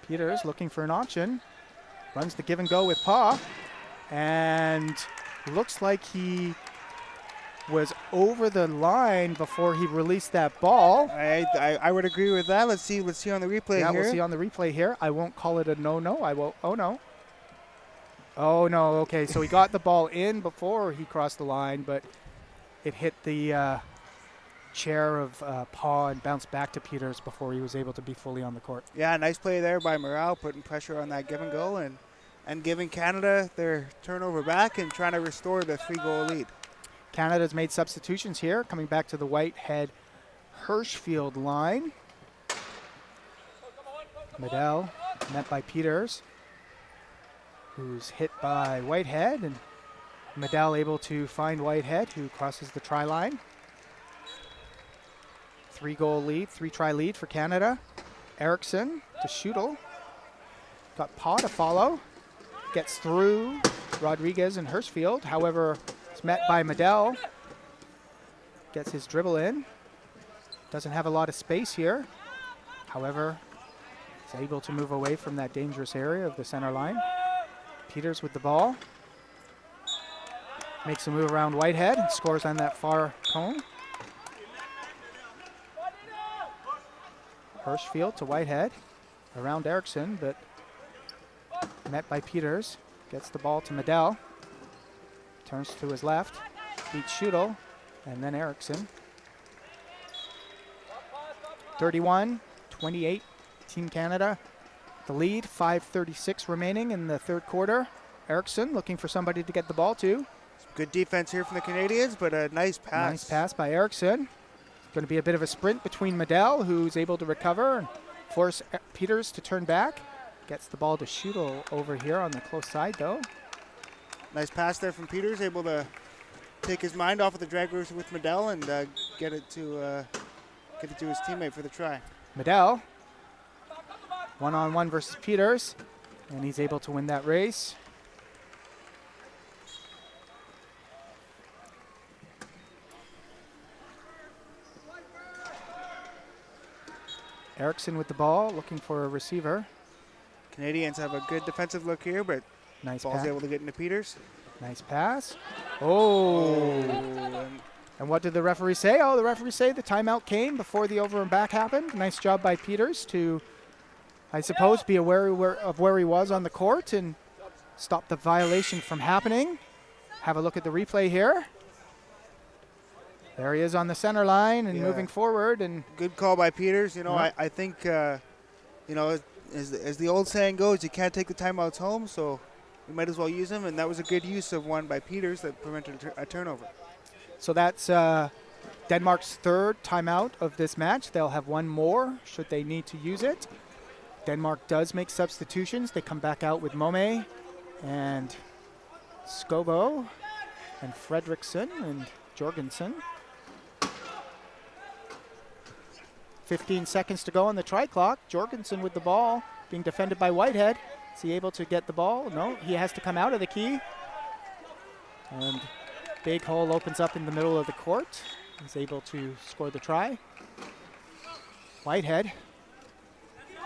Peters looking for an option, runs the give and go with Paw, and looks like he was over the line before he released that ball. I would agree with that. Let's see on the replay here. Yeah, we'll see on the replay here. I won't call it a no-no. I will. Oh, no. Oh, no. Okay, so he got the ball in before he crossed the line, but it hit the chair of Paw and bounced back to Peters before he was able to be fully on the court. Yeah, nice play there by Morale, putting pressure on that give and go and giving Canada their turnover back and trying to restore the 3-goal lead. Canada's made substitutions here, coming back to the Whitehead-Hirschfield line. Medell met by Peters, who's hit by Whitehead, and Medell able to find Whitehead, who crosses the try line. 3-goal lead, 3-try lead for Canada. Erickson to Schuttel. Got Paw to follow. Gets through Rodriguez and Hirschfield. However, it's met by Medell. Gets his dribble in. Doesn't have a lot of space here. However, he's able to move away from that dangerous area of the center line. Peters with the ball. Makes a move around Whitehead and scores on that far cone. Hirschfield to Whitehead. Around Erickson, but met by Peters. Gets the ball to Medell. Turns to his left. Beats Schuttel. And then Erickson. 31-28, Team Canada. The lead, 5:36 remaining in the third quarter. Erickson looking for somebody to get the ball to. Good defense here from the Canadians, but a nice pass. Nice pass by Erickson. Going to be a bit of a sprint between Medell, who's able to recover and force Peters to turn back. Gets the ball to Schuttel over here on the close side, though. Nice pass there from Peters, able to take his mind off of the drag race with Medell and get it to his teammate for the try. Medell, one-on-one versus Peters, and he's able to win that race. Erickson with the ball, looking for a receiver. Canadians have a good defensive look here, but Nice ball's pass. able to get into Peters. Nice pass. Oh. And what did the referee say? Oh, the referee say the timeout came before the over and back happened. Nice job by Peters to, I suppose, be aware of where he was on the court and stop the violation from happening. Have a look at the replay here. There he is on the center line and moving forward. And good call by Peters. You know, I think, you know, as the old saying goes, you can't take the timeouts home, so we might as well use them. And that was a good use of one by Peters that prevented a turnover. So that's Denmark's third timeout of this match. They'll have one more should they need to use it. Denmark does make substitutions. They come back out with Momé and Skobo and Fredriksson and Jorgensen. 15 seconds to go on the try clock. Jorgensen with the ball, being defended by Whitehead. Is he able to get the ball? No, he has to come out of the key. And big hole opens up in the middle of the court. He's able to score the try. Whitehead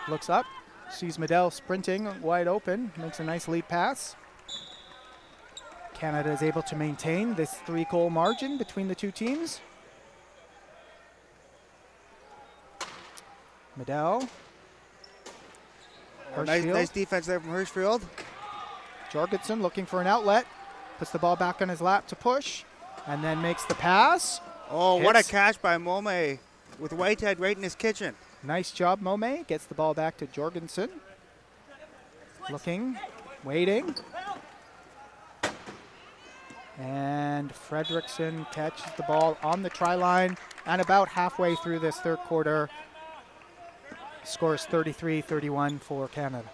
looks up, sees Medell sprinting wide open, makes a nice lead pass. Canada is able to maintain this 3-goal margin between the two teams. Medell. Nice defense there from Hirschfield. Jorgensen looking for an outlet. Puts the ball back on his lap to push. And then makes the pass. Oh, what a catch by Mome with Whitehead right in his kitchen. Nice job, Mome. Gets the ball back to Jorgensen. Looking, waiting. And Fredrickson catches the ball on the try line. And about halfway through this third quarter, scores 33-31 for Canada.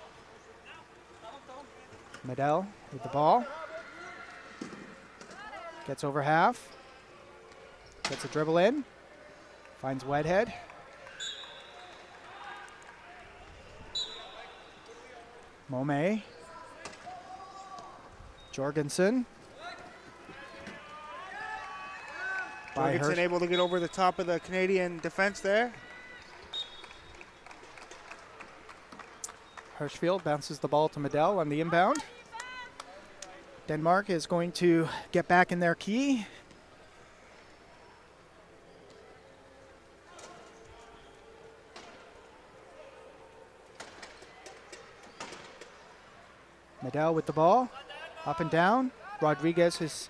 Medell with the ball. Gets over half. Gets a dribble in. Finds Whitehead. Mome. Jorgensen. Jorgensen able to get over the top of the Canadian defense there. Hirschfield bounces the ball to Medell on the inbound. Denmark is going to get back in their key. Medell with the ball, up and down. Rodriguez is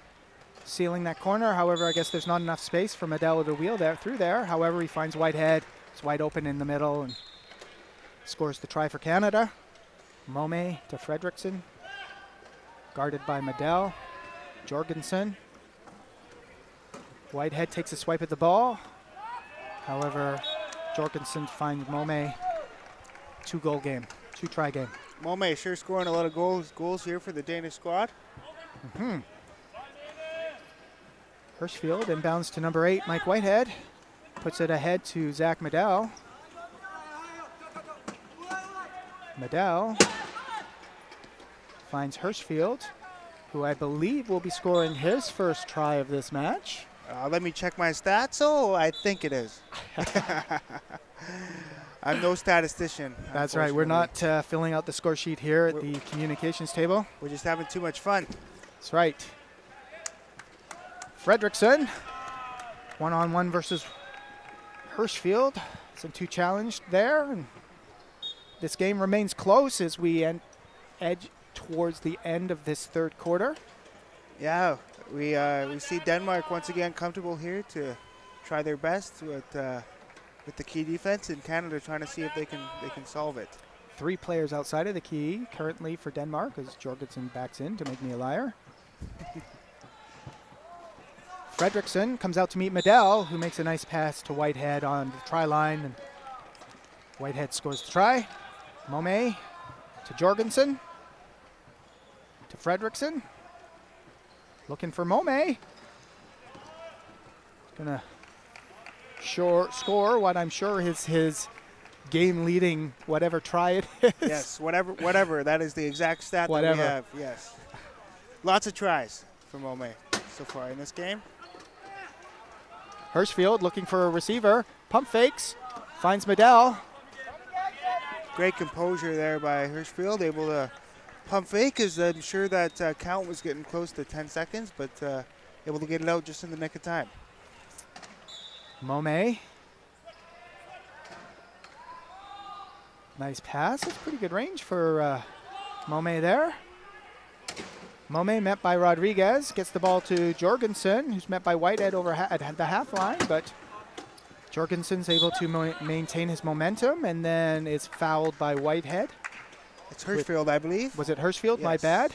sealing that corner. However, I guess there's not enough space for Medell to wheel there through there. However, he finds Whitehead. It's wide open in the middle and scores the try for Canada. Mome to Fredrickson. Guarded by Medell. Jorgensen. Whitehead takes a swipe at the ball. However, Jorgensen finds Mome. 2-goal game, 2-try game. Mome sure scoring a lot of goals here for the Danish squad. Hirschfield inbounds to number 8, Mike Whitehead. Puts it ahead to Zach Medell. Medell finds Hirschfield, who I believe will be scoring his first try of this match. Let me check my stats. Oh, I think it is. I'm no statistician. That's right. We're not filling out the score sheet here at the communications table. We're just having too much fun. That's right. Fredrickson, one-on-one versus Hirschfield. Some two challenged there. And this game remains close as we edge towards the end of this third quarter. Yeah, we see Denmark once again comfortable here to try their best with the key defense, and Canada trying to see if they can solve it. 3 players outside of the key currently for Denmark as Jorgensen backs in to make me a liar. Fredrickson comes out to meet Medell, who makes a nice pass to Whitehead on the try line, and Whitehead scores the try. Mome to Jorgensen to Fredrickson. Looking for Mome. Gonna score what I'm sure is his game-leading whatever try it is. Yes, whatever. That is the exact stat that we have. Yes, lots of tries for Mome so far in this game. Hirschfield looking for a receiver. Pump fakes. Finds Medell. Great composure there by Hirschfield, able to pump fake, as I'm sure that count was getting close to 10 seconds, but able to get it out just in the nick of time. Mome. Nice pass. That's pretty good range for Mome there. Mome met by Rodriguez. Gets the ball to Jorgensen, who's met by Whitehead over at the half line, but Jorgensen's able to maintain his momentum and then is fouled by Whitehead. It's Hirschfield, I believe. Was it Hirschfield? Yes. My bad.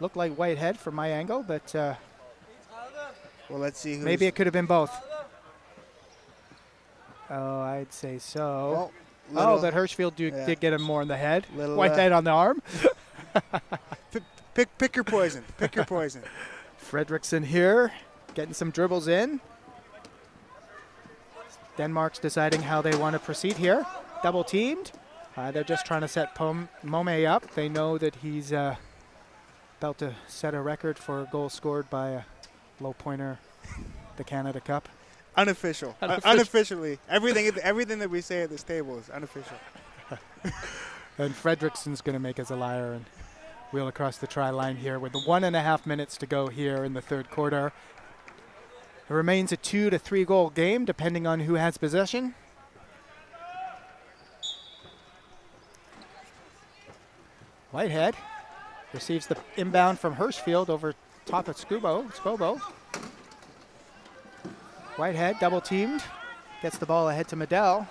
Looked like Whitehead from my angle, but well, let's see. Maybe it could have been both. Oh, I'd say so. Well, but Hirschfield did get him more in the head. Whitehead on the arm. Pick your poison. Pick your poison. Fredrickson here, getting some dribbles in. Denmark's deciding how they want to proceed here. Double teamed. They're just trying to set Mome up. They know that he's about to set a record for goals scored by a low pointer, the Canada Cup. Unofficial. Unofficially. Everything that we say at this table is unofficial. And Fredrickson's going to make us a liar and wheel across the try line here with the 1.5 minutes to go here in the third quarter. It remains a 2 to 3 goal game depending on who has possession. Whitehead receives the inbound from Hirschfield over top of Scobo. Whitehead double teamed, gets the ball ahead to Medell.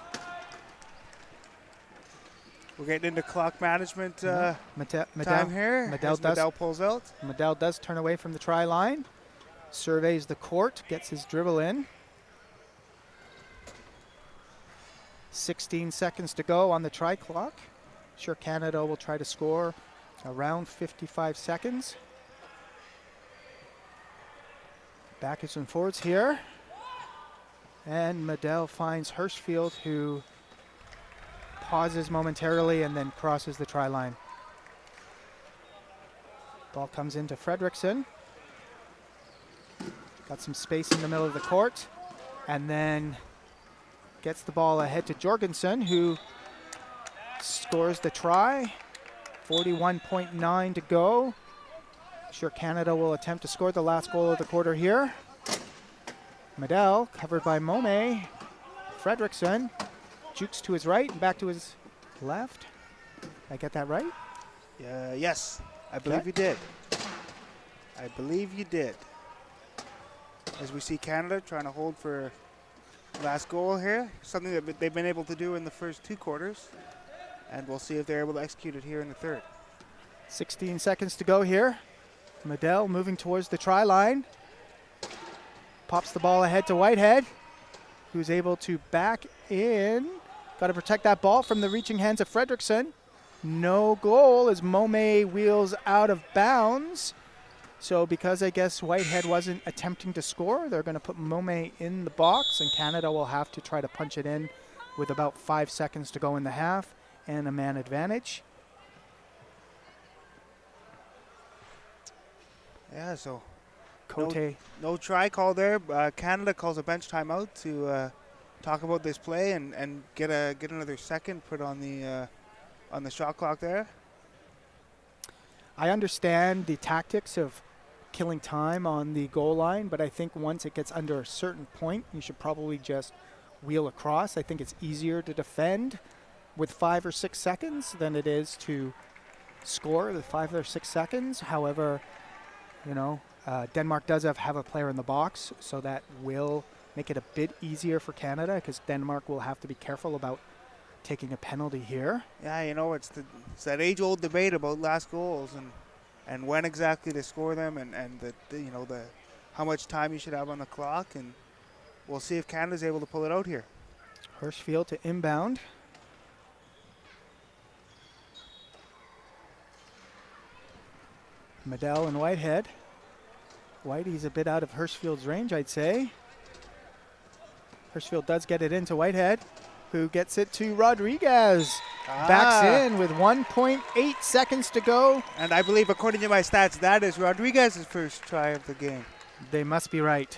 We're getting into clock management time here. Medell pulls out. Medell does turn away from the try line, surveys the court, gets his dribble in. 16 seconds to go on the try clock. Sure, Canada will try to score around 55 seconds. Backwards and forwards here. And Medell finds Hirschfield, who pauses momentarily and then crosses the try line. Ball comes into Fredrickson. Got some space in the middle of the court. And then gets the ball ahead to Jorgensen, who scores the try. 41.9 to go. Sure, Canada will attempt to score the last goal of the quarter here. Medell, covered by Mome. Fredrickson jukes to his right and back to his left. Did I get that right? Yes, I believe you did. I believe you did. As we see Canada trying to hold for last goal here, something that they've been able to do in the first 2 quarters. And we'll see if they're able to execute it here in the third. 16 seconds to go here. Medell moving towards the try line. Pops the ball ahead to Whitehead, who's able to back in. Got to protect that ball from the reaching hands of Fredrickson. No goal as Mome wheels out of bounds. So because I guess Whitehead wasn't attempting to score, they're going to put Mome in the box, and Canada will have to try to punch it in with about 5 seconds to go in the half and a man advantage. Yeah, so Cote. No try call there. Canada calls a bench timeout to talk about this play and get another second put on the shot clock there. I understand the tactics of killing time on the goal line, but I think once it gets under a certain point, you should probably just wheel across. I think it's easier to defend with 5 or 6 seconds than it is to score with 5 or 6 seconds. However, Denmark does have a player in the box, so that will make it a bit easier for Canada because Denmark will have to be careful about taking a penalty here. Yeah, it's that age-old debate about last goals and when exactly to score them and the how much time you should have on the clock, and we'll see if Canada's able to pull it out here. Hirschfield to inbound. Medell and Whitehead. Whitey's a bit out of Hirschfield's range, I'd say. Hirschfield does get it into Whitehead, who gets it to Rodriguez. Backs in with 1.8 seconds to go. And I believe, according to my stats, that is Rodriguez's first try of the game. They must be right.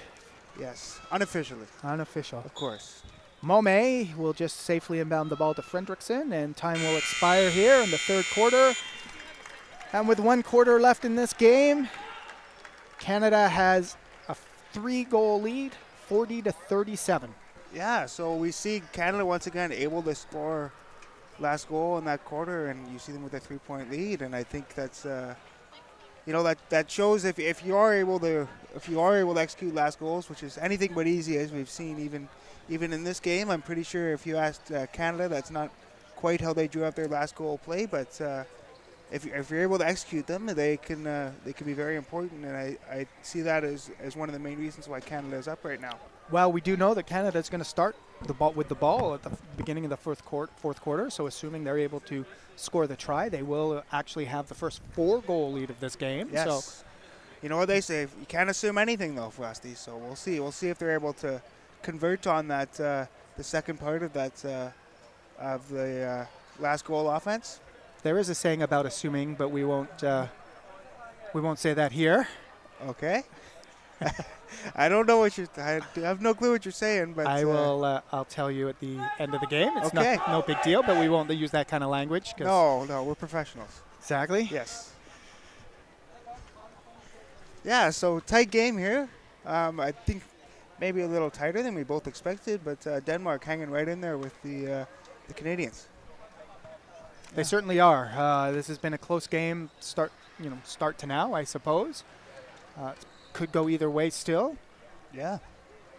Yes, unofficially. Unofficial. Of course. Mome will just safely inbound the ball to Fredrickson, and time will expire here in the third quarter. And with 1 quarter left in this game, Canada has a 3-goal lead, 40 to 37. Yeah, so we see Canada once again able to score last goal in that quarter, and you see them with a 3-point lead, and I think that's that shows if you are able to execute last goals, which is anything but easy, as we've seen even in this game. I'm pretty sure if you asked Canada, that's not quite how they drew up their last goal play, but if you're able to execute them, they can be very important, and I see that as one of the main reasons why Canada is up right now. Well, we do know that Canada is going to start with the ball at the beginning of the fourth quarter, so assuming they're able to score the try, they will actually have the first 4-goal lead of this game. Yes. So, you know what they say, you can't assume anything though, Frosty, so we'll see. We'll see if they're able to convert on that the second part of that of the last goal offense. There is a saying about assuming, but we won't say that here. Okay. I don't know what I have no clue what you're saying, but I will. I'll tell you at the end of the game. It's okay. no big deal, but we won't use that kind of language. No, we're professionals. Exactly. Yes. Yeah, so tight game here. I think maybe a little tighter than we both expected, but Denmark hanging right in there with the Canadians. They certainly are. This has been a close game. Start to now, I suppose. Could go either way still. Yeah.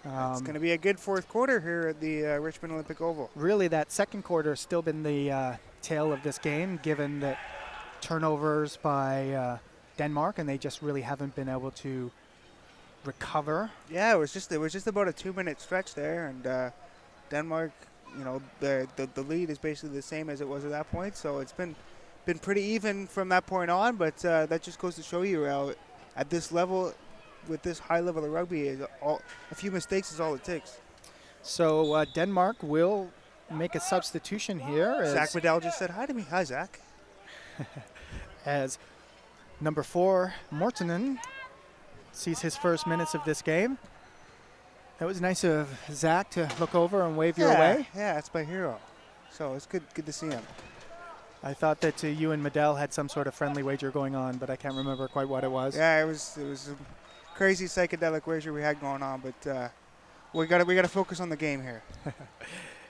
It's going to be a good fourth quarter here at the Richmond Olympic Oval. Really, that second quarter has still been the tail of this game, given that turnovers by Denmark, and they just really haven't been able to recover. Yeah, it was just about a 2-minute stretch there, and Denmark, the lead is basically the same as it was at that point. So it's been pretty even from that point on. But that just goes to show you how at this level, with this high level of rugby, a few mistakes is all it takes. So Denmark will make a substitution here. Zach Medell just said hi to me. Hi, Zach. As number 4, Mortonen, sees his first minutes of this game. That was nice of Zach to look over and wave your way. Yeah, it's my hero. So it's good to see him. I thought that you and Medell had some sort of friendly wager going on, but I can't remember quite what it was. Yeah, it was a crazy psychedelic wager we had going on, but we gotta focus on the game here.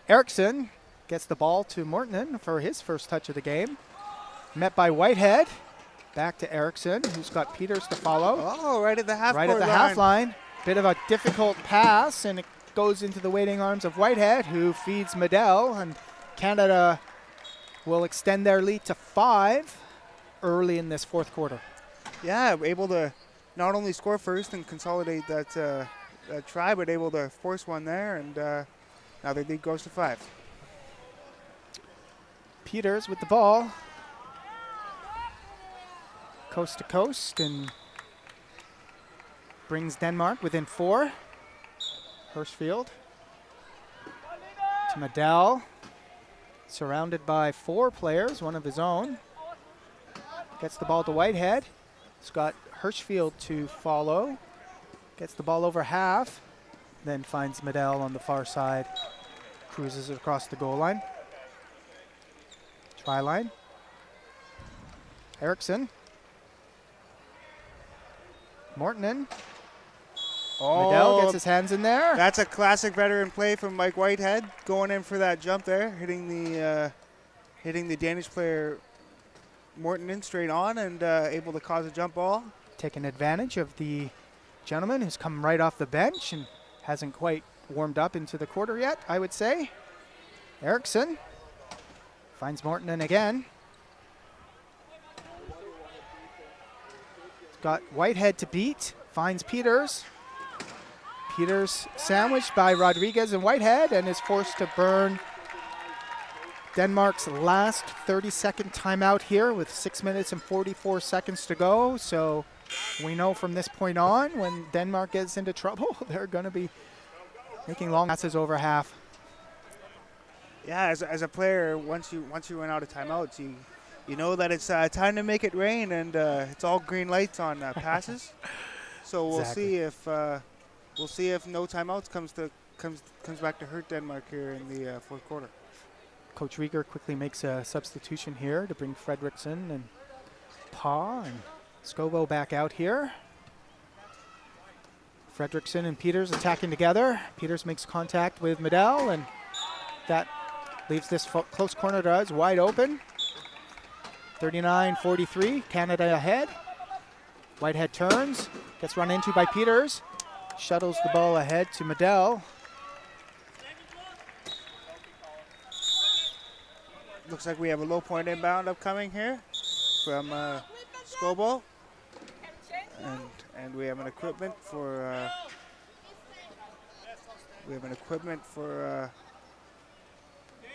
Eriksson gets the ball to Mortonen for his first touch of the game. Met by Whitehead. Back to Eriksson, who's got Peters to follow. Oh, right at the half Right at the half line. Bit of a difficult pass, and it goes into the waiting arms of Whitehead, who feeds Medell, and Canada will extend their lead to 5 early in this fourth quarter. Yeah, able to not only score first and consolidate that try, but able to force one there, and now their lead goes to 5. Peters with the ball. Coast to coast, and brings Denmark within 4. Hirschfield to Medell, surrounded by 4 players, one of his own. Gets the ball to Whitehead. He's got Hirschfield to follow. Gets the ball over half, then finds Medell on the far side. Cruises across the goal line. Try line. Eriksson. Mortonen. Medell gets his hands in there. That's a classic veteran play from Mike Whitehead, going in for that jump there, hitting the Danish player Mortonen straight on, and able to cause a jump ball. Taking advantage of the gentleman who's come right off the bench and hasn't quite warmed up into the quarter yet, I would say. Eriksson finds Mortonen again. Got Whitehead to beat, finds Peters. Peters sandwiched by Rodriguez and Whitehead, and is forced to burn Denmark's last 30-second timeout here with 6 minutes and 44 seconds to go. So we know from this point on, when Denmark gets into trouble, they're going to be making long passes over half. Yeah, as a player, once you run out of timeouts, you know that it's time to make it rain, and it's all green lights on passes. So we'll see if no timeouts comes back to hurt Denmark here in the fourth quarter. Coach Rieger quickly makes a substitution here to bring Fredrickson and Pa and Scobo back out here. Fredrickson and Peters attacking together. Peters makes contact with Medell, and that leaves this close corner to us wide open. 39-43, Canada ahead. Whitehead turns, gets run into by Peters, shuttles the ball ahead to Medell. Looks like we have a low point inbound upcoming here from Scobo, and we have an equipment for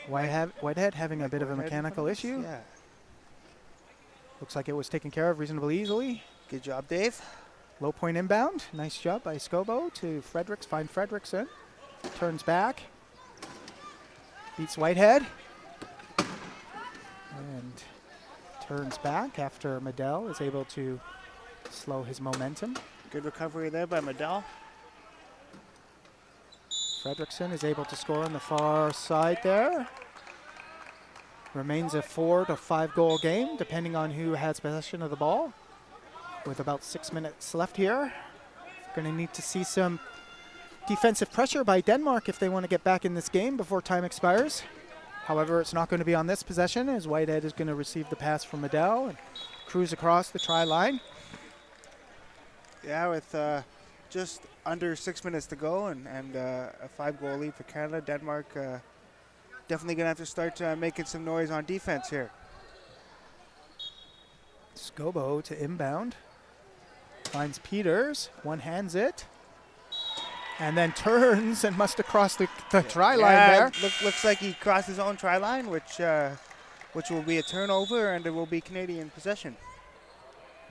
Whitehead having a bit of a mechanical issue. Yeah. Looks like it was taken care of reasonably easily. Good job, Dave. Low point inbound. Nice job by Scobo to Fredericks. Find Fredrickson. Turns back. Beats Whitehead. And turns back after Medell is able to slow his momentum. Good recovery there by Medell. Fredrickson is able to score on the far side there. Remains a 4 to 5 goal game, depending on who has possession of the ball. With about 6 minutes left here. Going to need to see some defensive pressure by Denmark if they want to get back in this game before time expires. However, it's not going to be on this possession, as Whitehead is going to receive the pass from Medell and cruise across the try line. Yeah, with just under 6 minutes to go and a 5-goal lead for Canada, Denmark definitely going to have to start making some noise on defense here. Scobo to inbound. Finds Peters, one-hands it. And then turns and must have crossed the try line there. Looks like he crossed his own try line, which will be a turnover, and it will be Canadian possession.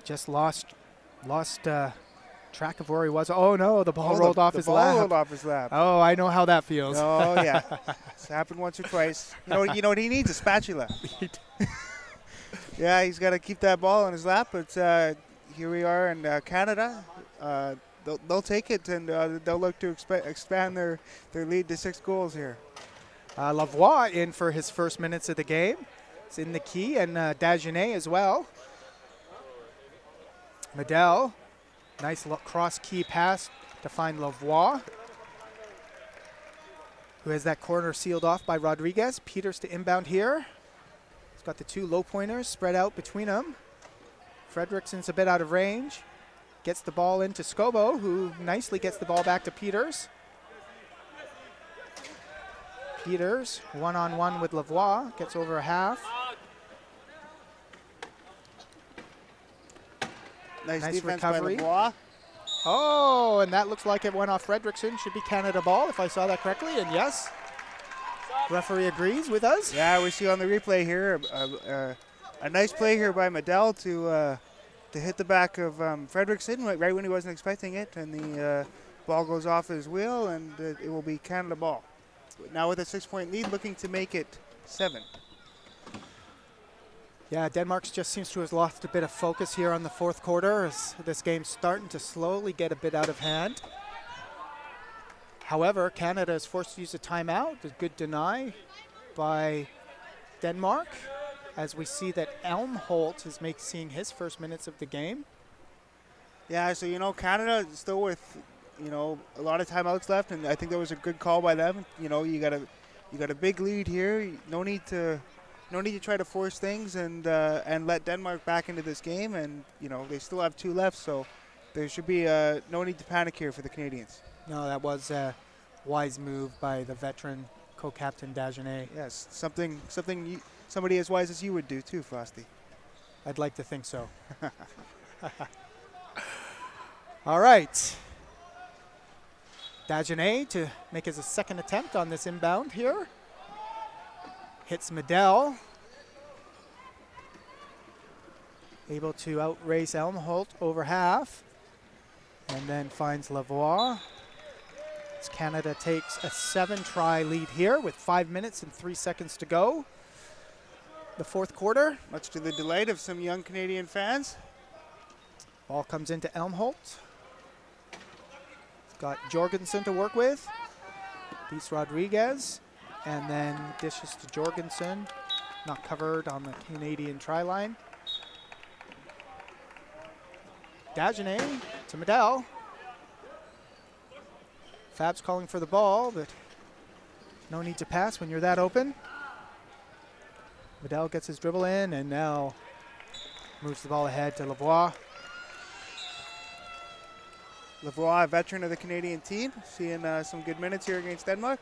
Just lost track of where he was. Oh no, the ball rolled off his lap. The ball rolled off his lap. Oh, I know how that feels. Oh yeah, it's happened once or twice. You know what he needs? A spatula. Yeah, he's got to keep that ball on his lap. But here we are in Canada. They'll take it, and they'll look to expand their lead to 6 goals here. Lavoie in for his first minutes of the game. It's in the key, and Dagenet as well. Medell, nice cross-key pass to find Lavoie, who has that corner sealed off by Rodriguez. Peters to inbound here. He's got the 2 low pointers spread out between them. Fredrickson's a bit out of range. Gets the ball into Scobo, who nicely gets the ball back to Peters. Peters, one-on-one with Lavoie, gets over a half. Nice recovery. By Lavoie. Oh, and that looks like it went off Fredrickson. Should be Canada ball, if I saw that correctly, and yes. Referee agrees with us. Yeah, we see on the replay here a nice play here by Medell to hit the back of Fredrickson right when he wasn't expecting it, and the ball goes off his wheel, and it will be Canada ball. Now with a 6-point lead, looking to make it 7. Yeah, Denmark just seems to have lost a bit of focus here on the 4th quarter as this game's starting to slowly get a bit out of hand. However, Canada is forced to use a timeout. A good deny by Denmark, as we see that Elmholt is seeing his first minutes of the game. Yeah, so Canada is still with a lot of timeouts left, and I think that was a good call by them. You got a big lead here. No need to try to force things and let Denmark back into this game, and they still have 2 left, so there should be no need to panic here for the Canadians. No, that was a wise move by the veteran co-captain Dagenet. Yes, somebody as wise as you would do too, Frosty. I'd like to think so. All right. Dagenet to make his 2nd attempt on this inbound here. Hits Medell. Able to outrace Elmholt over half. And then finds Lavoie. As Canada takes a 7-try lead here with 5 minutes and 3 seconds to go. The 4th quarter. Much to the delight of some young Canadian fans. Ball comes into Elmholt. He's got Jorgensen to work with. Beats Rodriguez. And then dishes to Jorgensen. Not covered on the Canadian try line. Dagenet to Medell. Fab's calling for the ball, but no need to pass when you're that open. Medell gets his dribble in and now moves the ball ahead to Lavoie. Lavoie, a veteran of the Canadian team, seeing some good minutes here against Denmark.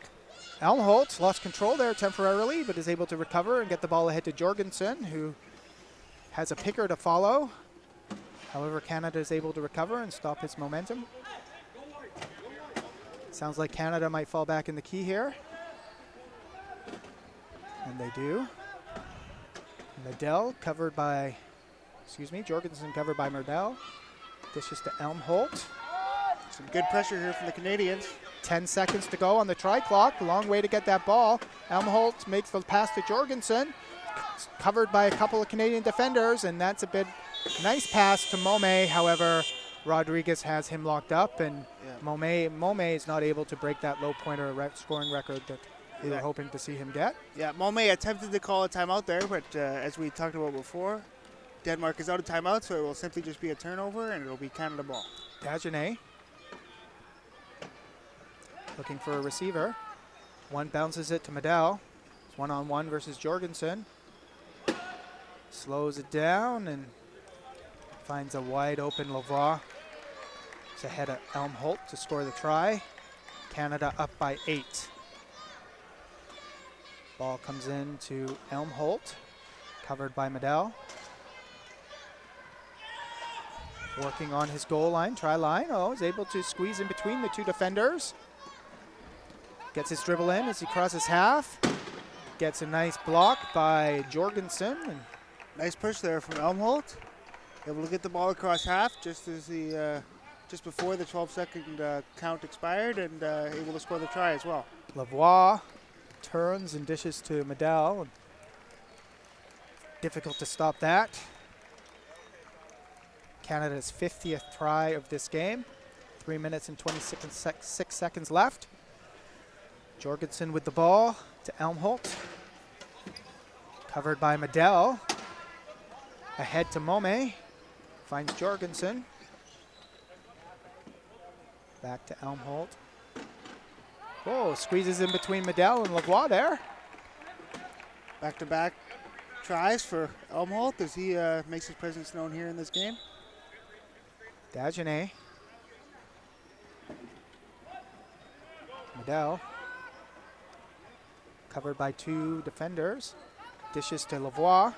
Elmholt lost control there temporarily, but is able to recover and get the ball ahead to Jorgensen, who has a picker to follow. However, Canada is able to recover and stop his momentum. Sounds like Canada might fall back in the key here. And they do. Jorgensen covered by Medell. Dishes to Elmholt. Some good pressure here from the Canadians. 10 seconds to go on the try clock. Long way to get that ball. Elmholt makes the pass to Jorgensen. It's covered by a couple of Canadian defenders, and that's a bit nice pass to Mome. However, Rodriguez has him locked up, and Mome is not able to break that low pointer scoring record that we were hoping to see him get. Yeah, Mome attempted to call a timeout there, but as we talked about before, Denmark is out of timeout, so it will simply just be a turnover, and it will be Canada ball. Dagenet looking for a receiver. One bounces it to Medell. It's one-on-one versus Jorgensen. Slows it down and finds a wide open Lavoie. It's ahead of Elmholt to score the try. Canada up by 8. Ball comes in to Elmholt, covered by Medell. Working on his goal line, try line. Oh, is able to squeeze in between the two defenders. Gets his dribble in as he crosses half. Gets a nice block by Jorgensen. And nice push there from Elmholt. Able to get the ball across half just as just before the 12-second count expired, and able to score the try as well. Lavoie turns and dishes to Medell. Difficult to stop that. Canada's 50th try of this game. 3 minutes and 26 seconds left. Jorgensen with the ball to Elmholt. Covered by Medell. Ahead to Mome. Finds Jorgensen. Back to Elmholt. Whoa, squeezes in between Medell and Lavoie there. Back-to-back tries for Elmholt as he makes his presence known here in this game. Dagenet. Medell. Covered by two defenders. Dishes to Lavoie.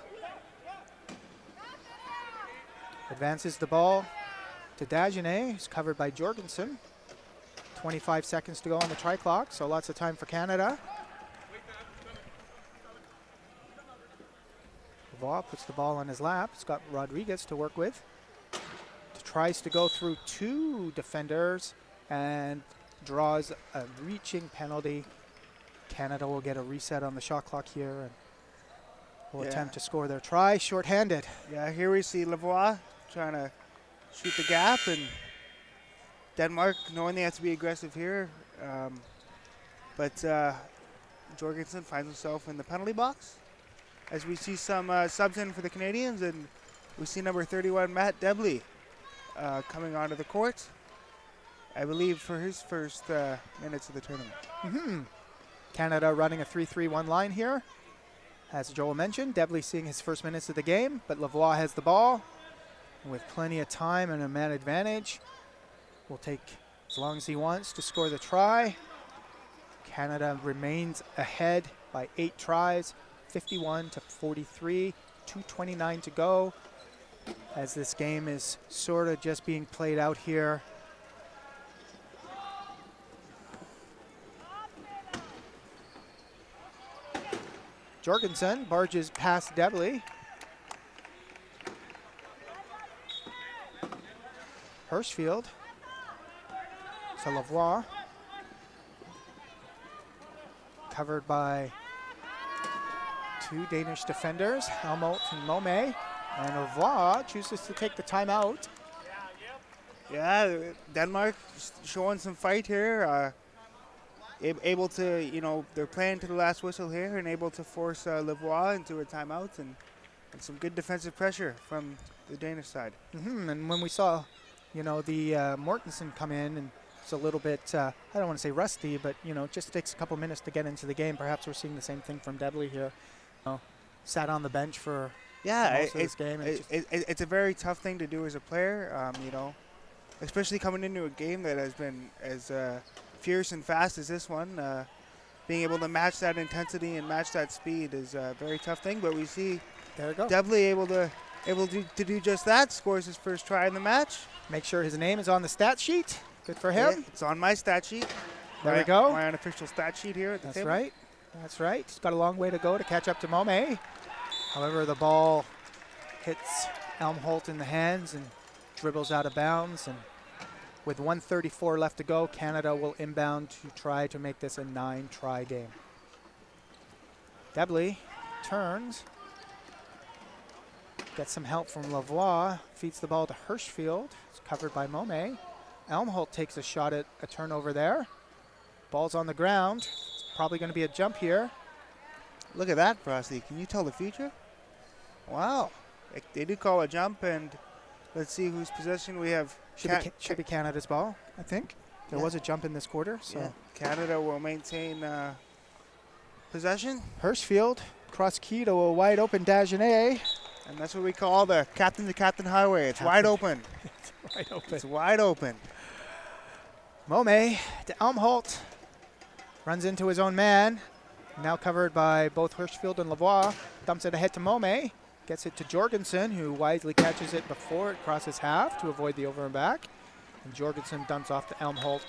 Advances the ball to Dagenet, who's covered by Jorgensen. 25 seconds to go on the try clock, so lots of time for Canada. Lavoie puts the ball on his lap. He's got Rodriguez to work with. Tries to go through two defenders and draws a reaching penalty. Canada will get a reset on the shot clock here and will attempt to score their try shorthanded. Yeah, here we see Lavoie trying to shoot the gap, and Denmark knowing they have to be aggressive here. But Jorgensen finds himself in the penalty box as we see some subs in for the Canadians, and we see number 31, Matt Debley, coming onto the court, I believe, for his first minutes of the tournament. Canada running a 3-3-1 line here. As Joel mentioned, Debley seeing his first minutes of the game, but Lavoie has the ball. With plenty of time and a man advantage, will take as long as he wants to score the try. Canada remains ahead by 8 tries, 51-43, 2:29 to go. As this game is sort of just being played out here. Jorgensen barges past Debley. Hirschfield to Lavoie. Covered by two Danish defenders, Helmut and Mome. And Lavoie chooses to take the timeout. Yeah, Denmark showing some fight here. Able to, they're playing to the last whistle here and able to force Lavoie into a timeout and some good defensive pressure from the Danish side. And when we saw, the Mortensen come in, and it's a little bit, I don't want to say rusty, but, it just takes a couple minutes to get into the game. Perhaps we're seeing the same thing from Debley here. Sat on the bench for most of this game. It's a very tough thing to do as a player, especially coming into a game that has been as fierce and fast as this one. Being able to match that intensity and match that speed is a very tough thing, but we see Debley able to do just that, scores his first try in the match. Make sure his name is on the stat sheet. Good for him. Yeah, it's on my stat sheet. There we go. My unofficial stat sheet here at the table. Right. That's right. He's got a long way to go to catch up to Mome. However, the ball hits Elmholt in the hands and dribbles out of bounds. And with 1:34 left to go, Canada will inbound to try to make this a 9-try game. Debley turns, Gets some help from Lavoie. Feeds the ball to Hirschfield. It's covered by Mome. Elmholt takes a shot at a turnover there. Ball's on the ground. It's probably going to be a jump here. Look at that, Frosty. Can you tell the future? Wow. They do call a jump, and let's see whose possession we have. Should be Canada's ball, I think. There was a jump in this quarter. So Canada will maintain possession. Hirschfield, cross key to a wide open Dagenet. And that's what we call the captain-to-captain highway. It's wide open. It's wide open. It's wide open. Mome to Elmholt. Runs into his own man. Now covered by both Hirschfield and Lavoie. Dumps it ahead to Mome. Gets it to Jorgensen, who wisely catches it before it crosses half to avoid the over and back. And Jorgensen dumps off to Elmholt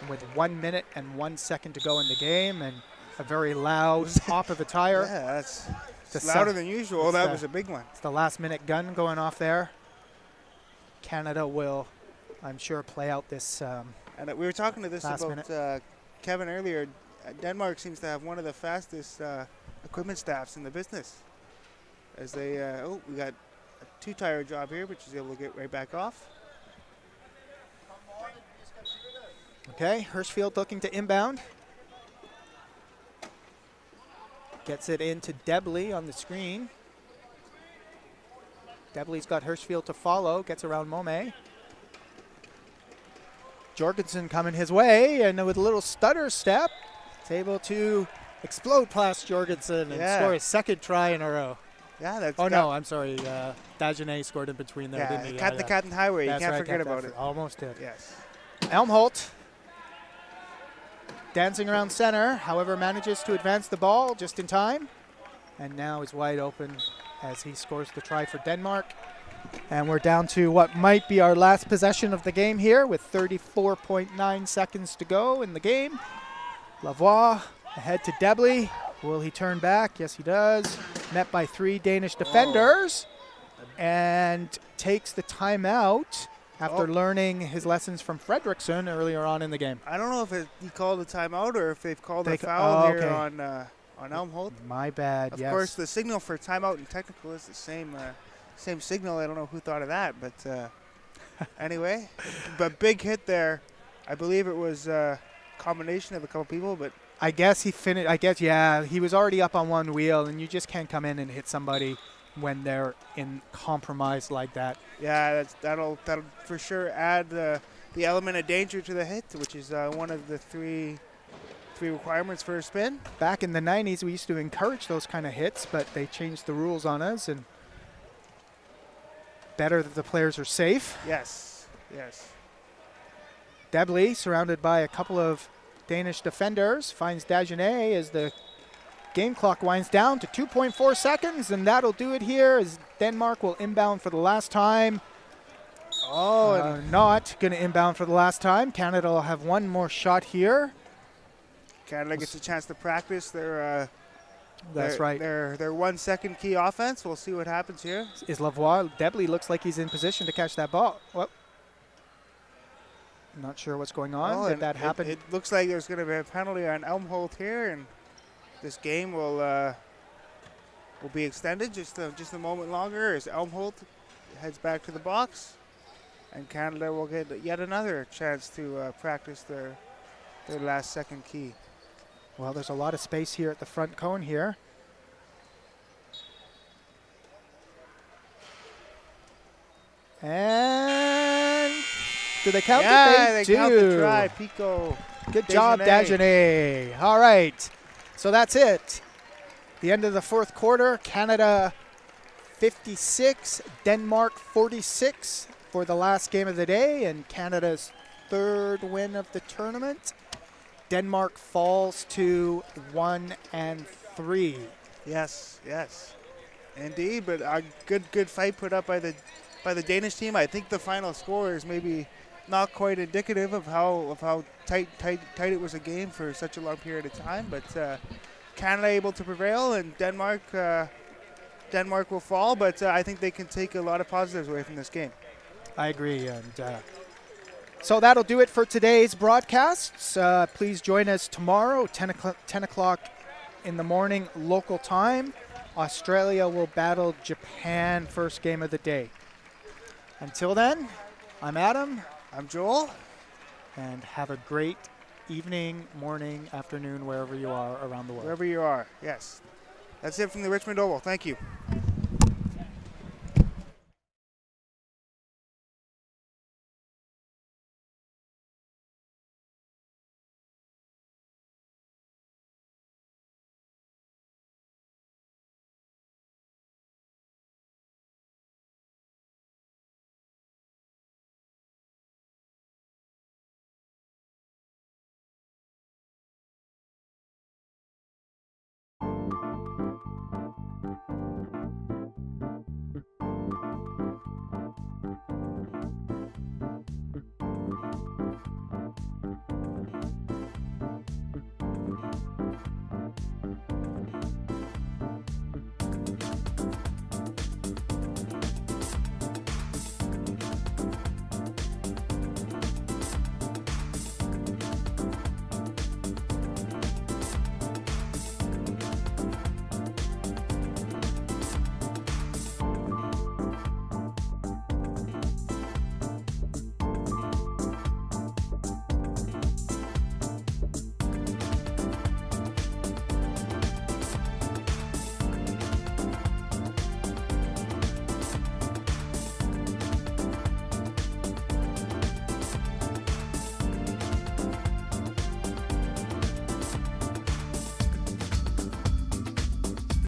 with 1 minute and 1 second to go in the game, and a very loud pop of a tire. Yeah, that's louder than usual. That was a big one. It's the last minute gun going off there. Canada will, I'm sure, play out this and we were talking to this about Kevin earlier. Denmark seems to have one of the fastest equipment staffs in the business. As they, we got a 2-tire job here, which is able to get right back off. Okay, Hirschfield looking to inbound. Gets it into Debley on the screen. Debley's got Hirschfield to follow, gets around Mome. Jorgensen coming his way, and with a little stutter step, is able to explode past Jorgensen and score his second try in a row. Yeah, that's. Oh no, I'm sorry. Dagenet scored in between there, didn't he? Captain highway. You can't forget about it. Almost did. Yes. Elmholt dancing around center, however, manages to advance the ball just in time, and now is wide open as he scores the try for Denmark. And we're down to what might be our last possession of the game here, with 34.9 seconds to go in the game. Lavoie ahead to Debley. Will he turn back? Yes, he does. Met by 3 Danish defenders, and takes the timeout after learning his lessons from Fredrickson earlier on in the game. I don't know if he called a timeout or if they've called a foul here on Elmholt. My bad. Of course, the signal for timeout and technical is the same signal. I don't know who thought of that, but anyway, but big hit there. I believe it was a combination of a couple people, but. I guess he finished. He was already up on one wheel, and you just can't come in and hit somebody when they're in compromise like that. Yeah, that'll for sure add the element of danger to the hit, which is one of the three requirements for a spin. Back in the 90s, we used to encourage those kind of hits, but they changed the rules on us, and better that the players are safe. Yes. Debley, surrounded by a couple of Danish defenders, finds Dagenet as the game clock winds down to 2.4 seconds, and that'll do it here as Denmark will inbound for the last time. Not going to inbound for the last time. Canada will have one more shot here. Canada gets a chance to practice their That's right. Their 1 second key offense. We'll see what happens here. Is Lavoie. Debley looks like he's in position to catch that ball. Well, I'm not sure what's going on. Did that happen? It looks like there's going to be a penalty on Elmholt here, and this game will be extended just a moment longer as Elmholt heads back to the box, and Canada will get yet another chance to practice their last second key. Well, there's a lot of space here at the front cone here. And do they count it? They count the try. Pico. Good job, Dagenet. All right. So that's it. The end of the fourth quarter. Canada 56, Denmark 46 for the last game of the day, and Canada's third win of the tournament. Denmark falls to 1-3. Yes, indeed. But a good fight put up by the Danish team. I think the final score is maybe not quite indicative of how tight it was a game for such a long period of time. But Canada able to prevail, and Denmark will fall. But I think they can take a lot of positives away from this game. I agree, and. So that'll do it for today's broadcasts. Please join us tomorrow, 10 o'clock in the morning local time Australia will battle Japan first game of the day. Until then, I'm Adam. I'm Joel. And have a great evening, morning, afternoon, wherever you are around the world. Wherever you are, yes. That's it from the Richmond Oval. Thank you.